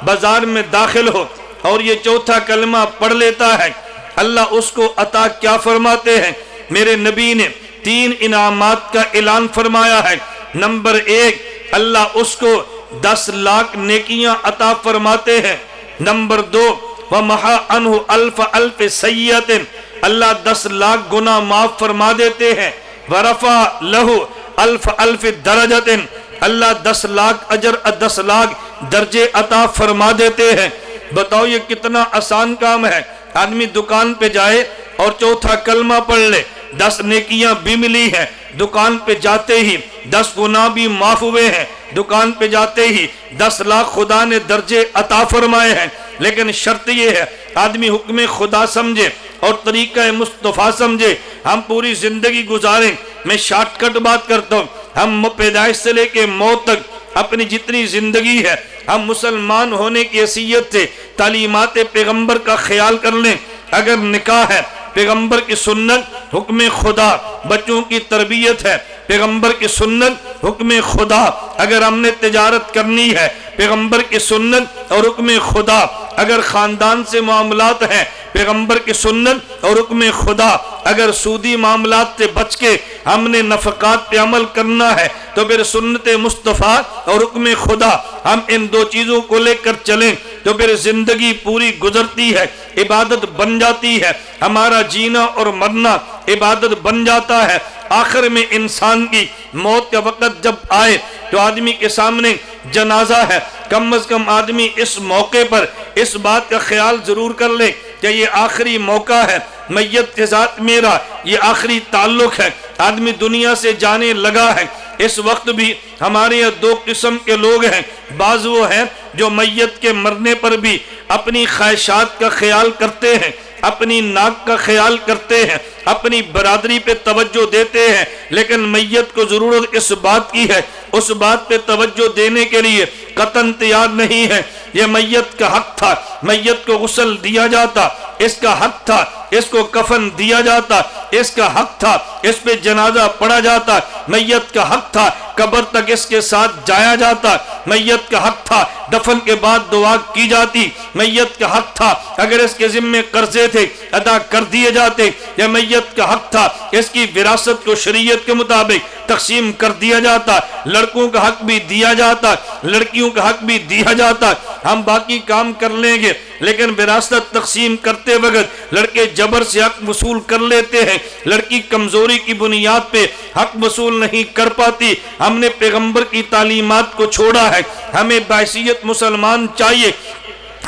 بازار میں داخل ہو اور یہ چوتھا کلمہ پڑھ لیتا ہے، اللہ اس کو عطا کیا فرماتے ہیں؟ میرے نبی نے 3 انعامات کا اعلان فرمایا ہے۔ نمبر 1، اللہ اس کو 10 لاکھ نیکیاں عطا فرماتے ہیں۔ نمبر 2، وَمَحَا عَنْهُ أَلْفَ سَيِّئَةٍ، اللہ 10 لاکھ گناہ معاف فرما دیتے ہیں۔ وَرَفَعَ لَهُ أَلْفَ دَرَجَةٍ، اللہ 10 لاکھ اجر 10 لاکھ درجے عطا فرما دیتے ہیں۔ بتاؤ یہ کتنا آسان کام ہے۔ آدمی دکان پہ جائے اور چوتھا کلمہ پڑھ لے، 10 نیکیاں بھی ملی ہیں۔ دکان پہ جاتے ہی 10 گناہ بھی معاف ہوئے ہیں۔ دکان پہ جاتے ہی 10 لاکھ خدا نے درجے عطا فرمائے ہیں۔ لیکن شرط یہ ہے آدمی حکم خدا سمجھے اور طریقہ مصطفیٰ سمجھے۔ ہم پوری زندگی گزاریں، میں شارٹ کٹ بات کرتا ہوں، ہم پیدائش سے لے کے موت تک اپنی جتنی زندگی ہے ہم مسلمان ہونے کی حیثیت سے تعلیمات پیغمبر کا خیال کر لیں۔ اگر نکاح ہے پیغمبر کی سنت حکم خدا، بچوں کی تربیت ہے پیغمبر کی سنت حکم خدا، اگر ہم نے تجارت کرنی ہے پیغمبر کی سنت اور حکم خدا، اگر خاندان سے معاملات ہیں پیغمبر کی سنت اور حکم خدا، اگر سودی معاملات سے بچ کے ہم نے نفقات پہ عمل کرنا ہے تو پھر سنت مصطفیٰ اور حکم خدا، ہم ان 2 چیزوں کو لے کر چلیں تو پھر زندگی پوری گزرتی ہے، عبادت بن جاتی ہے، ہمارا جینا اور مرنا عبادت بن جاتا ہے۔ آخر میں انسان کی موت کا وقت جب آئے تو آدمی کے سامنے جنازہ ہے، کم از کم آدمی اس موقع پر اس بات کا خیال ضرور کر لے کہ یہ آخری موقع ہے، میت کے ساتھ میرا یہ آخری تعلق ہے، آدمی دنیا سے جانے لگا ہے۔ اس وقت بھی ہمارے یہاں 2 قسم کے لوگ ہیں، بعض وہ ہیں جو میت کے مرنے پر بھی اپنی خواہشات کا خیال کرتے ہیں، اپنی ناک کا خیال کرتے ہیں، اپنی برادری پہ توجہ دیتے ہیں، لیکن میت کو ضرورت اس بات کی ہے، اس بات پہ توجہ دینے کے لیے قطعاً تیار نہیں ہے۔ یہ میت کا حق تھا، میت کو غسل دیا جاتا، اس کا حق تھا، اس کو کفن دیا جاتا، اس کا حق تھا، اس پہ جنازہ پڑھا جاتا، میت کا حق تھا، قبر تک اس کے ساتھ جایا جاتا، میت کا حق تھا، دفن کے بعد دعا کی جاتی، میت کا حق تھا، اگر اس کے ذمے قرضے تھے ادا کر دیے جاتے، یا میت کا حق تھا اس کی وراثت کو شریعت کے مطابق تقسیم کر دیا جاتا، لڑکوں کا حق بھی دیا جاتا، لڑکیوں کا حق بھی دیا جاتا۔ ہم باقی کام کر لیں گے لیکن وراثت تقسیم کرتے وقت لڑکے جبر سے حق وصول کر لیتے ہیں، لڑکی کمزوری کی بنیاد پہ حق وصول نہیں کر پاتی۔ ہم نے پیغمبر کی تعلیمات کو چھوڑا ہے، ہمیں بحیثیت مسلمان چاہیے،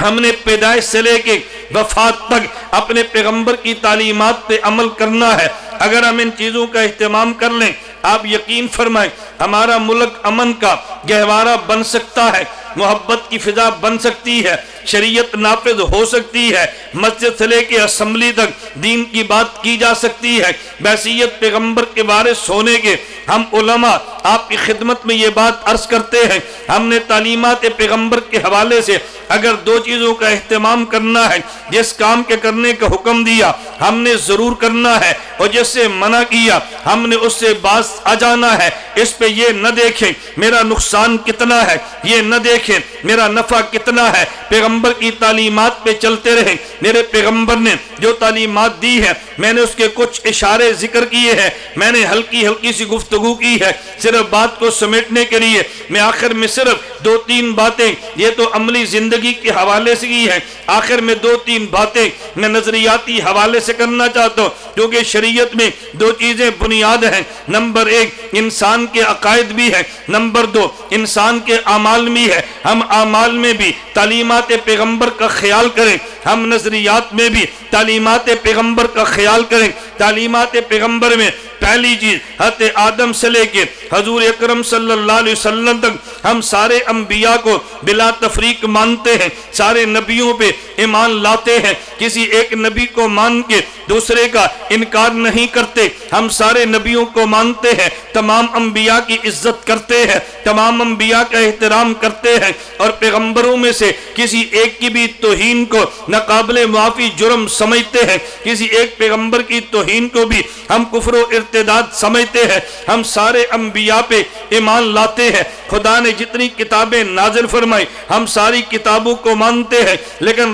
ہم نے پیدائش سے لے کے وفات تک اپنے پیغمبر کی تعلیمات پہ عمل کرنا ہے۔ اگر ہم ان چیزوں کا اہتمام کر لیں، آپ یقین فرمائیں ہمارا ملک امن کا گہوارہ بن سکتا ہے، محبت کی فضا بن سکتی ہے، شریعت نافذ ہو سکتی ہے، مسجد سے لے کے اسمبلی تک دین کی بات کی جا سکتی ہے۔ بحیثیت پیغمبر کے وارث ہونے کے ہم علماء آپ کی خدمت میں یہ بات عرض کرتے ہیں، ہم نے تعلیمات پیغمبر کے حوالے سے اگر 2 چیزوں کا اہتمام کرنا ہے، جس کام کے کرنے کا حکم دیا ہم نے ضرور کرنا ہے، اور جس سے منع کیا ہم نے اس سے باز آ جانا ہے۔ اس پہ یہ نہ دیکھیں میرا نقصان کتنا ہے، یہ نہ دیکھیں میرا نفع کتنا ہے، پیغمبر کی تعلیمات پہ چلتے رہیں۔ میرے پیغمبر نے جو تعلیمات دی ہے میں نے اس کے کچھ اشارے ذکر کیے ہیں، میں نے ہلکی ہلکی سی گفتگو کی ہے صرف بات کو سمیٹنے کے لیے۔ میں آخر میں صرف 2-3 باتیں، یہ تو عملی زندگی کے حوالے سے کی ہے، آخر میں 2-3 باتیں میں نظریاتی حوالے سے کرنا چاہتا ہوں، کیونکہ شریعت میں 2 چیزیں بنیاد ہیں۔ نمبر 1 انسان کے عقائد بھی ہے، نمبر 2 انسان کے اعمال بھی ہے۔ ہم اعمال میں بھی تعلیمات پیغمبر کا خیال کریں، ہم نظریات میں بھی تعلیمات پیغمبر کا خیال کریں۔ تعلیمات پیغمبر میں پہلی چیز حضرت آدم سے لے کے حضور اکرم صلی اللہ علیہ وسلم تک ہم سارے انبیاء کو بلا تفریق مانتے ہیں، سارے نبیوں پہ ایمان لاتے ہیں، کسی ایک نبی کو مان کے دوسرے کا انکار نہیں کرتے، ہم سارے نبیوں کو مانتے ہیں، تمام انبیاء کی عزت کرتے ہیں، تمام انبیاء کا احترام کرتے ہیں، اور پیغمبروں میں سے کسی ایک کی بھی توہین کو ناقابل معافی جرم سمجھتے ہیں، کسی ایک پیغمبر کی توہین کو بھی ہم کفر و ارتداد سمجھتے ہیں۔ ہم سارے انبیاء پہ ایمان لاتے ہیں، خدا نے جتنی کتابیں نازل فرمائی ہم ساری کتابوں کو مانتے ہیں، لیکن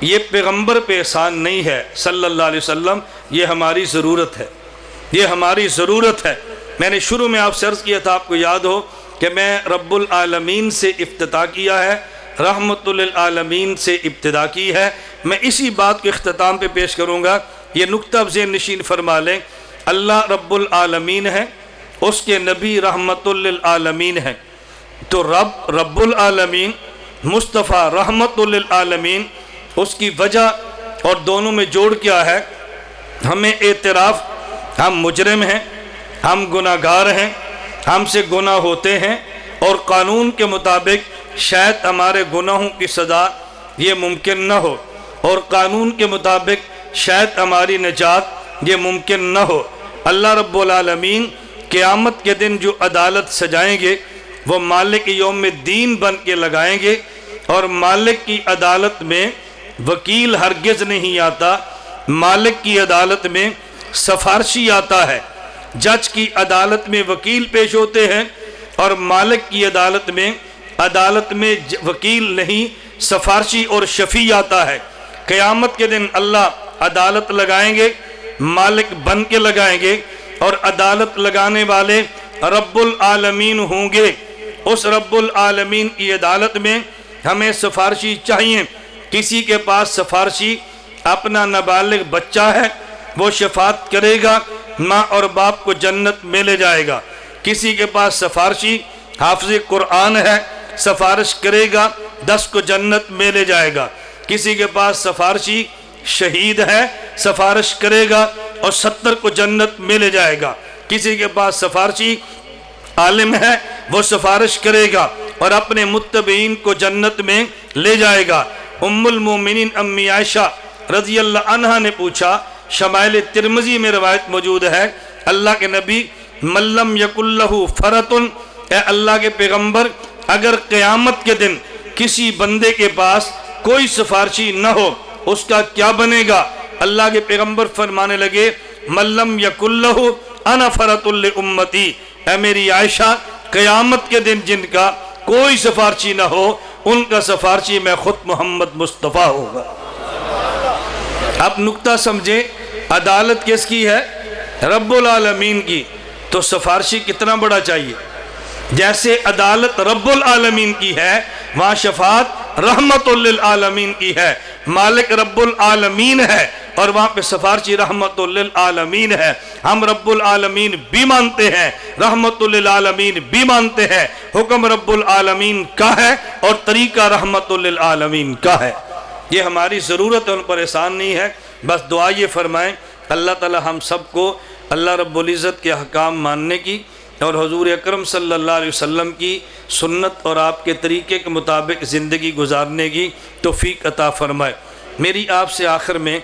یہ پیغمبر پہ احسان نہیں ہے صلی اللہ علیہ وسلم، یہ ہماری ضرورت ہے، یہ ہماری ضرورت ہے۔ میں نے شروع میں آپ سے عرض کیا تھا، آپ کو یاد ہو کہ میں رب العالمین سے افتتاح کیا ہے، رحمت للعالمین سے ابتدا کی ہے۔ میں اسی بات کو اختتام پہ پیش کروں گا، یہ نقطہ اب ذہن نشین فرما لیں۔ اللہ رب العالمین ہے، اس کے نبی رحمت للعالمین ہے، تو رب العالمین، مصطفیٰ رحمت للعالمین، اس کی وجہ اور دونوں میں جوڑ کیا ہے؟ ہمیں اعتراف، ہم مجرم ہیں، ہم گناہ گار ہیں، ہم سے گناہ ہوتے ہیں، اور قانون کے مطابق شاید ہمارے گناہوں کی سزا یہ ممکن نہ ہو، اور قانون کے مطابق شاید ہماری نجات یہ ممکن نہ ہو۔ اللہ رب العالمین قیامت کے دن جو عدالت سجائیں گے وہ مالک یوم الدین بن کے لگائیں گے، اور مالک کی عدالت میں وکیل ہرگز نہیں آتا، مالک کی عدالت میں سفارشی آتا ہے۔ جج کی عدالت میں وکیل پیش ہوتے ہیں، اور مالک کی عدالت میں وکیل نہیں، سفارشی اور شفیع آتا ہے۔ قیامت کے دن اللہ عدالت لگائیں گے، مالک بن کے لگائیں گے، اور عدالت لگانے والے رب العالمین ہوں گے۔ اس رب العالمین کی عدالت میں ہمیں سفارشی چاہیے۔ کسی کے پاس سفارشی اپنا نابالغ بچہ ہے، وہ شفاعت کرے گا، ماں اور باپ کو جنت میں لے جائے گا۔ کسی کے پاس سفارشی حافظ قرآن ہے، سفارش کرے گا، 10 کو جنت میں لے جائے گا۔ کسی کے پاس سفارشی شہید ہے، سفارش کرے گا اور 70 کو جنت میں لے جائے گا۔ کسی کے پاس سفارشی عالم ہے، وہ سفارش کرے گا اور اپنے متبعین کو جنت میں لے جائے گا۔ ام المومنین امی عائشہ رضی اللہ عنہا نے پوچھا، شمائل ترمذی میں روایت موجود ہے، اللہ کے نبی من لم یکن لہ فرۃ، اے اللہ کے پیغمبر، اگر قیامت کے دن کسی بندے کے پاس کوئی سفارشی نہ ہو اس کا کیا بنے گا؟ اللہ کے پیغمبر فرمانے لگے، من لم یکن لہ انا فرۃ لامتی، اے میری عائشہ، قیامت کے دن جن کا کوئی سفارشی نہ ہو ان کا سفارشی میں خود محمد مصطفیٰ ہوگا۔ اب نقطہ سمجھیں، عدالت کس کی ہے؟ رب العالمین کی، تو سفارشی کتنا بڑا چاہیے؟ جیسے عدالت رب العالمین کی ہے، وہاں شفاعت رحمت للعالمین کی ہے، مالک رب العالمین ہے، اور وہاں پہ سفارشی رحمت للعالمین ہے۔ ہم رب العالمین بھی مانتے ہیں، رحمت للعالمین بھی مانتے ہیں، حکم رب العالمین کا ہے اور طریقہ رحمت للعالمین کا ہے۔ یہ ہماری ضرورت ہے، ان پر احسان نہیں ہے۔ بس دعا یہ فرمائیں اللہ تعالی ہم سب کو اللہ رب العزت کے احکام ماننے کی اور حضور اکرم صلی اللہ علیہ وسلم کی سنت اور آپ کے طریقے کے مطابق زندگی گزارنے کی توفیق عطا فرمائے۔ میری آپ سے آخر میں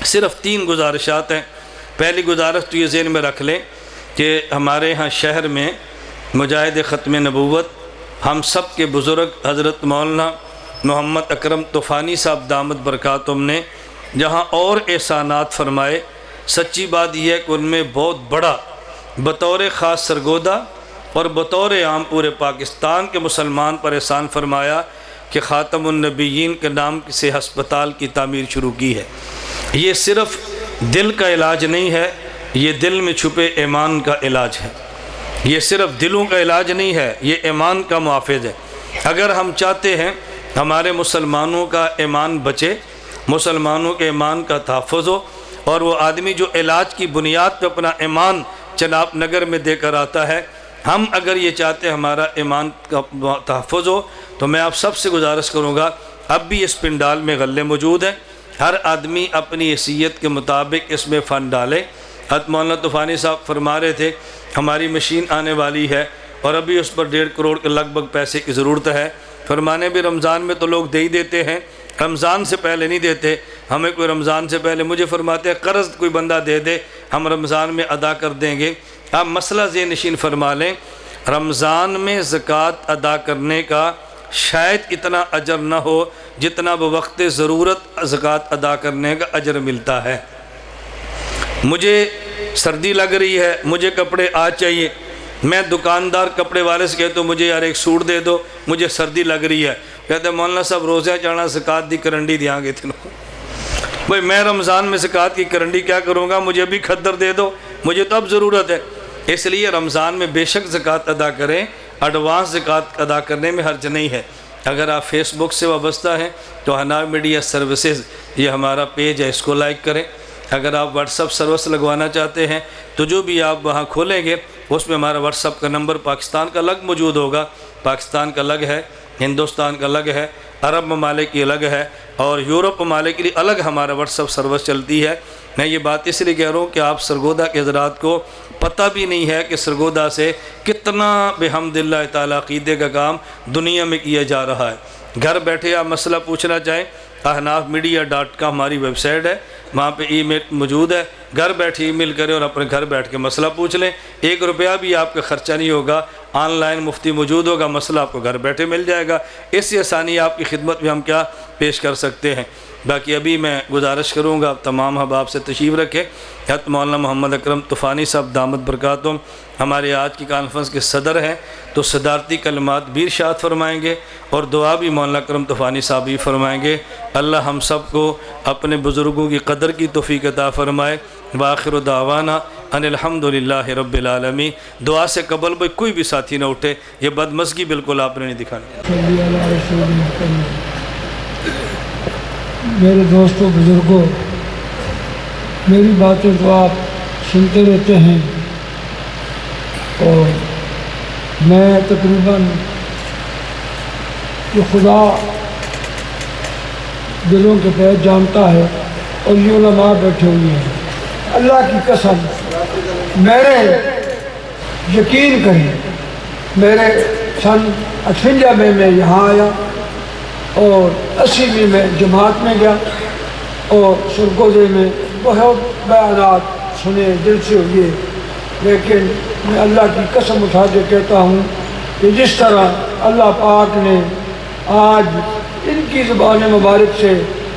صرف 3 گزارشات ہیں۔ پہلی گزارش تو یہ ذہن میں رکھ لیں کہ ہمارے ہاں شہر میں مجاہد ختم نبوت ہم سب کے بزرگ حضرت مولانا محمد اکرم طوفانی صاحب دامت برکاتہم نے جہاں اور احسانات فرمائے، سچی بات یہ ہے کہ ان میں بہت بڑا بطور خاص سرگودہ اور بطور عام پورے پاکستان کے مسلمان پر احسان فرمایا کہ خاتم النبیین کے نام سے ہسپتال کی تعمیر شروع کی ہے۔ یہ صرف دل کا علاج نہیں ہے، یہ دل میں چھپے ایمان کا علاج ہے۔ یہ صرف دلوں کا علاج نہیں ہے، یہ ایمان کا محافظ ہے۔ اگر ہم چاہتے ہیں ہمارے مسلمانوں کا ایمان بچے، مسلمانوں کے ایمان کا تحفظ ہو، اور وہ آدمی جو علاج کی بنیاد پہ اپنا ایمان چناب نگر میں دے کر آتا ہے، ہم اگر یہ چاہتے ہیں ہمارا ایمان کا تحفظ ہو، تو میں آپ سب سے گزارش کروں گا، اب بھی اس پنڈال میں غلے موجود ہیں، ہر آدمی اپنی حیثیت کے مطابق اس میں فنڈ ڈالے۔ حضرت مولانا طوفانی صاحب فرما رہے تھے ہماری مشین آنے والی ہے اور ابھی اس پر 1.5 کروڑ کے لگ بھگ پیسے کی ضرورت ہے۔ فرمانے بھی رمضان میں تو لوگ دے ہی دیتے ہیں، رمضان سے پہلے نہیں دیتے، ہمیں کوئی رمضان سے پہلے مجھے فرماتے ہیں قرض کوئی بندہ دے دے ہم رمضان میں ادا کر دیں گے۔ آپ مسئلہ ذہن نشین فرما لیں، رمضان میں زکوٰۃ ادا کرنے کا شاید اتنا اجر نہ ہو جتنا بوقت ضرورت زکوٰۃ ادا کرنے کا اجر ملتا ہے۔ مجھے سردی لگ رہی ہے، مجھے کپڑے آج چاہیے، میں دکاندار کپڑے والے سے کہتا ہوں مجھے یار ایک سوٹ دے دو، مجھے سردی لگ رہی ہے، کہتے ہیں مولانا صاحب روزہ چڑھنا زکات دی کرنڈی دیاں گے تینوں. بھائی میں رمضان میں زکات کی کرنڈی کیا کروں گا؟ مجھے بھی کھدر دے دو، مجھے تو اب ضرورت ہے. اس لیے رمضان میں بے شک زکات ادا کریں، ایڈوانس زکات ادا کرنے میں حرج نہیں ہے. اگر آپ فیس بک سے وابستہ ہیں تو حناب میڈیا سروسز یہ ہمارا پیج ہے، اس کو لائک کریں. اگر آپ واٹس اپ سروس لگوانا چاہتے ہیں تو جو بھی آپ وہاں کھولیں گے اس میں ہمارا واٹس اپ کا نمبر پاکستان کا الگ موجود ہوگا. پاکستان کا الگ ہے، ہندوستان کا الگ ہے، عرب ممالک کی الگ ہے، اور یورپ ممالک کے لیے الگ ہمارا واٹس اپ سروس چلتی ہے. میں یہ بات اس لیے کہہ رہا ہوں کہ آپ سرگودا کے حضرات کو پتہ بھی نہیں ہے کہ سرگودا سے کتنا بحمد اللہ تعالیٰ عقیدے کا کام دنیا میں کیا جا رہا ہے. گھر بیٹھے آپ مسئلہ پوچھنا چاہیں ahnafmedia.com ہماری ویب سائٹ ہے، وہاں پہ ای میل موجود ہے. گھر بیٹھے ای میل کریں اور اپنے گھر بیٹھ کے مسئلہ پوچھ لیں. 1 روپیہ بھی آپ کا خرچہ نہیں ہوگا. آن لائن مفتی موجود ہوگا، مسئلہ آپ کو گھر بیٹھے مل جائے گا. اس سے آسانی آپ کی خدمت میں ہم کیا پیش کر سکتے ہیں. باقی ابھی میں گزارش کروں گا تمام احباب سے تشریف رکھیں. حضرت مولانا محمد اکرم طوفانی صاحب دامت برکاتہم ہمارے آج کی کانفرنس کے صدر ہیں، تو صدارتی کلمات بھی ارشاد فرمائیں گے اور دعا بھی مولانا اکرم طوفانی صاحب ہی فرمائیں گے. اللہ ہم سب کو اپنے بزرگوں کی قدر کی توفیق عطا فرمائے. وآخر دعوانا ان الحمدللہ رب العالمین. دعا سے قبل بھائی کوئی بھی ساتھی نہ اٹھے، یہ بدمزگی بالکل آپ نے نہیں دکھانی. میرے دوستوں بزرگوں، میری باتیں تو آپ سنتے رہتے ہیں اور میں تقریباً کہ خدا دلوں کے پیچ جانتا ہے اور یہ علماء بیٹھے ہوئے ہیں. اللہ کی قسم میرے یقین کریں، میرے سن 58 میں یہاں آیا اور 80 میں جماعت میں گیا اور سرگودے میں بہت بیانات سنے، دل سے ہوئے. لیکن میں اللہ کی قسم اٹھا کے کہتا ہوں کہ جس طرح اللہ پاک نے آج ان کی زبان مبارک سے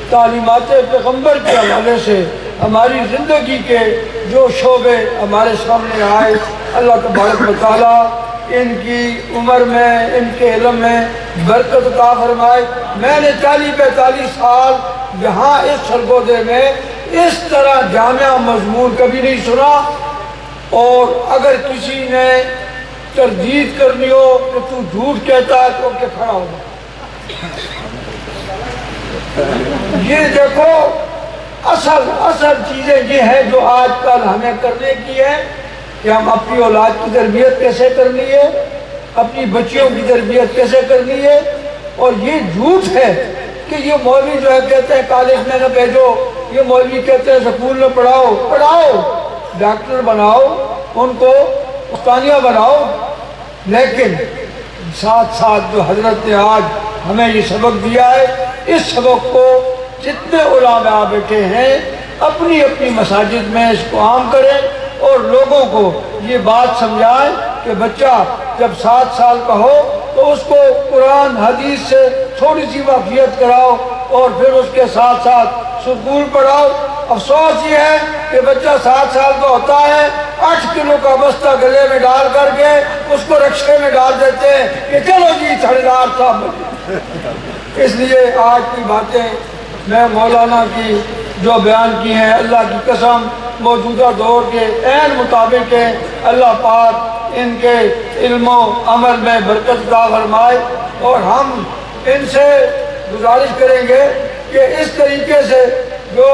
تعلیمات پیغمبر کے حوالے سے ہماری زندگی کے جو شعبے ہمارے سامنے آئے، اللہ تبارک و تعالیٰ ان کی عمر میں، ان کے علم میں برکت عطا فرمائے. میں نے 40-45 سال یہاں اس سرگودے میں اس طرح جامعہ مضمون کبھی نہیں سنا. اور اگر کسی نے تردید کرنی ہو کہ تو جھوٹ کہتا ہے تو کہ کھڑا ہوگا. یہ دیکھو اصل چیزیں یہ ہیں جو آج کل ہمیں کرنے کی ہے کہ ہم اپنی اولاد کی تربیت کیسے کرنی ہے، اپنی بچیوں کی تربیت کیسے کرنی ہے. اور یہ جھوٹ ہے کہ یہ مولوی جو ہے کہتے ہیں کالج میں نہ بھیجو، یہ مولوی کہتے ہیں سکول میں پڑھاؤ، ڈاکٹر بناؤ، ان کو استانیہ بناؤ. لیکن ساتھ ساتھ جو حضرت نے آج ہمیں یہ سبق دیا ہے، اس سبق کو جتنے علماء بیٹھے ہیں اپنی اپنی مساجد میں اس کو عام کریں اور لوگوں کو یہ بات سمجھائیں کہ بچہ جب 7 سال کا ہو تو اس کو قرآن حدیث سے تھوڑی سی واقفیت کراؤ اور پھر اس کے ساتھ ساتھ سکول پڑھاؤ. افسوس یہ ہے کہ بچہ 7 سال کا ہوتا ہے، 8 کلو کا بستہ گلے میں ڈال کر کے اس کو رکشے میں ڈال دیتے ہیں کہ چلو جی تھڑیدار صاحب. اس لیے آج کی باتیں میں مولانا کی جو بیان کی ہیں اللہ کی قسم موجودہ دور کے عین مطابق ہیں. اللہ پاک ان کے علم و عمل میں برکت عطا فرمائے. اور ہم ان سے گزارش کریں گے کہ اس طریقے سے جو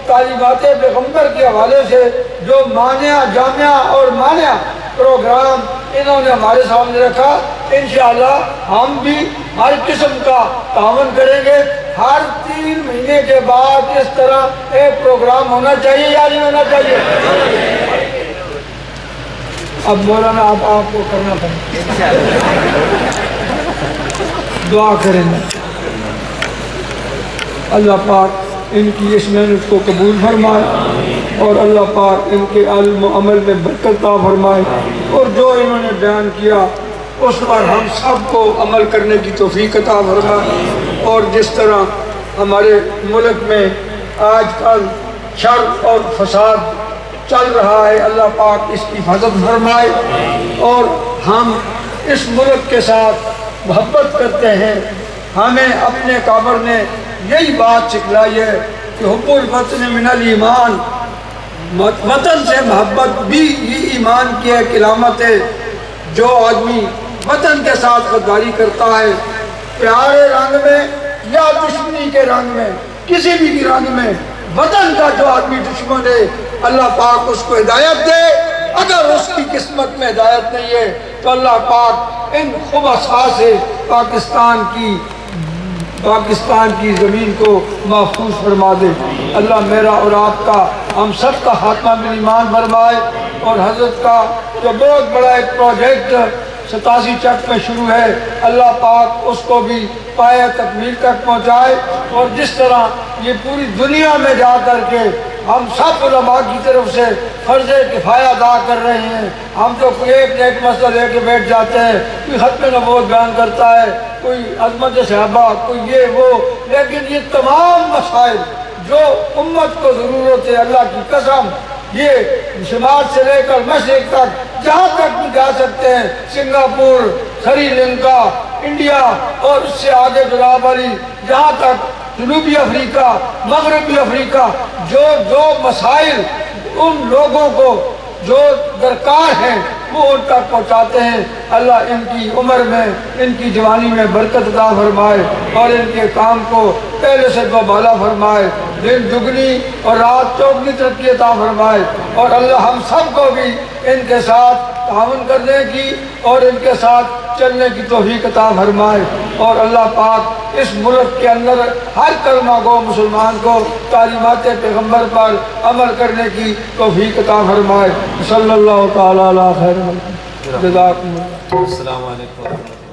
تعلیمات پیغمبر کے حوالے سے جو مانع جامعہ اور مانع پروگرام انہوں نے ہمارے سامنے رکھا، انشاءاللہ ہم بھی ہر قسم کا تعاون کریں گے. ہر 3 مہینے کے بعد اس طرح ایک پروگرام ہونا چاہیے یا نہیں ہونا چاہیے؟ اب مولانا آپ کو کرنا پڑے، دعا کریں گے. اللہ پاک ان کی اس محنت کو قبول فرمائے اور اللہ پاک ان کے علم و عمل میں برکت عطا فرمائے. اور جو انہوں نے بیان کیا اس پر ہم سب کو عمل کرنے کی توفیق عطا فرمائے. اور جس طرح ہمارے ملک میں آج کل شر اور فساد چل رہا ہے، اللہ پاک اس کی حفاظت فرمائے. اور ہم اس ملک کے ساتھ محبت کرتے ہیں، ہمیں اپنے کابر نے یہی بات سکھلائی ہے کہ حب الوطن من الایمان، وطن سے محبت بھی یہ ایمان کی ایک علامت ہے۔ جو آدمی وطن کے ساتھ غداری کرتا ہے، پیارے رنگ میں یا دشمنی کے رنگ میں، کسی بھی رنگ میں، وطن کا جو آدمی دشمن ہے، اللہ پاک اس کو ہدایت دے۔ اگر اس کی قسمت میں ہدایت نہیں ہے تو اللہ پاک ان خبثاء سے پاکستان کی زمین کو محفوظ فرما دے۔ اللہ میرا اور آپ کا، ہم سب کا خاتمہ بالایمان فرمائے، اور حضرت کا جو بہت بڑا ایک پروجیکٹ 87 چک میں شروع ہے، اللہ پاک اس کو بھی پایہ تکمیل تک پہنچائے، اور جس طرح یہ پوری دنیا میں جا کر کے ہم سب علماء کی طرف سے فرض کفایہ ادا کر رہے ہیں۔ ہم تو کوئی ایک مسئلہ لے کے بیٹھ جاتے ہیں، کوئی ختم نبوت بیان کرتا ہے، کوئی عظمت صحابہ، کوئی یہ وہ، لیکن یہ تمام مسائل جو امت کو ضرورت ہے، اللہ کی قسم یہ شمال سے لے کر مشرق تک جہاں تک بھی جا سکتے ہیں، سنگاپور، سری لنکا، انڈیا، اور اس سے آگے جناب والی جہاں تک جنوبی افریقہ، مغربی افریقہ، جو مسائل ان لوگوں کو جو درکار ہیں وہ ان تک پہنچاتے ہیں۔ اللہ ان کی عمر میں، ان کی جوانی میں برکت عطا فرمائے، اور ان کے کام کو پہلے سے دو بالا فرمائے، دن دگنی اور رات چوگنی ترقی عطا فرمائے، اور اللہ ہم سب کو بھی ان کے ساتھ تعاون کرنے کی اور ان کے ساتھ چلنے کی توفیق عطا فرمائے، اور اللہ پاک اس ملک کے اندر ہر کلمہ گو مسلمان کو تعلیمات پیغمبر پر عمل کرنے کی توفیق عطا فرمائے۔ صلی اللہ تعالیٰ علیہ خیر جزاکم اللہ۔ السلام علیکم ورحمۃ اللہ۔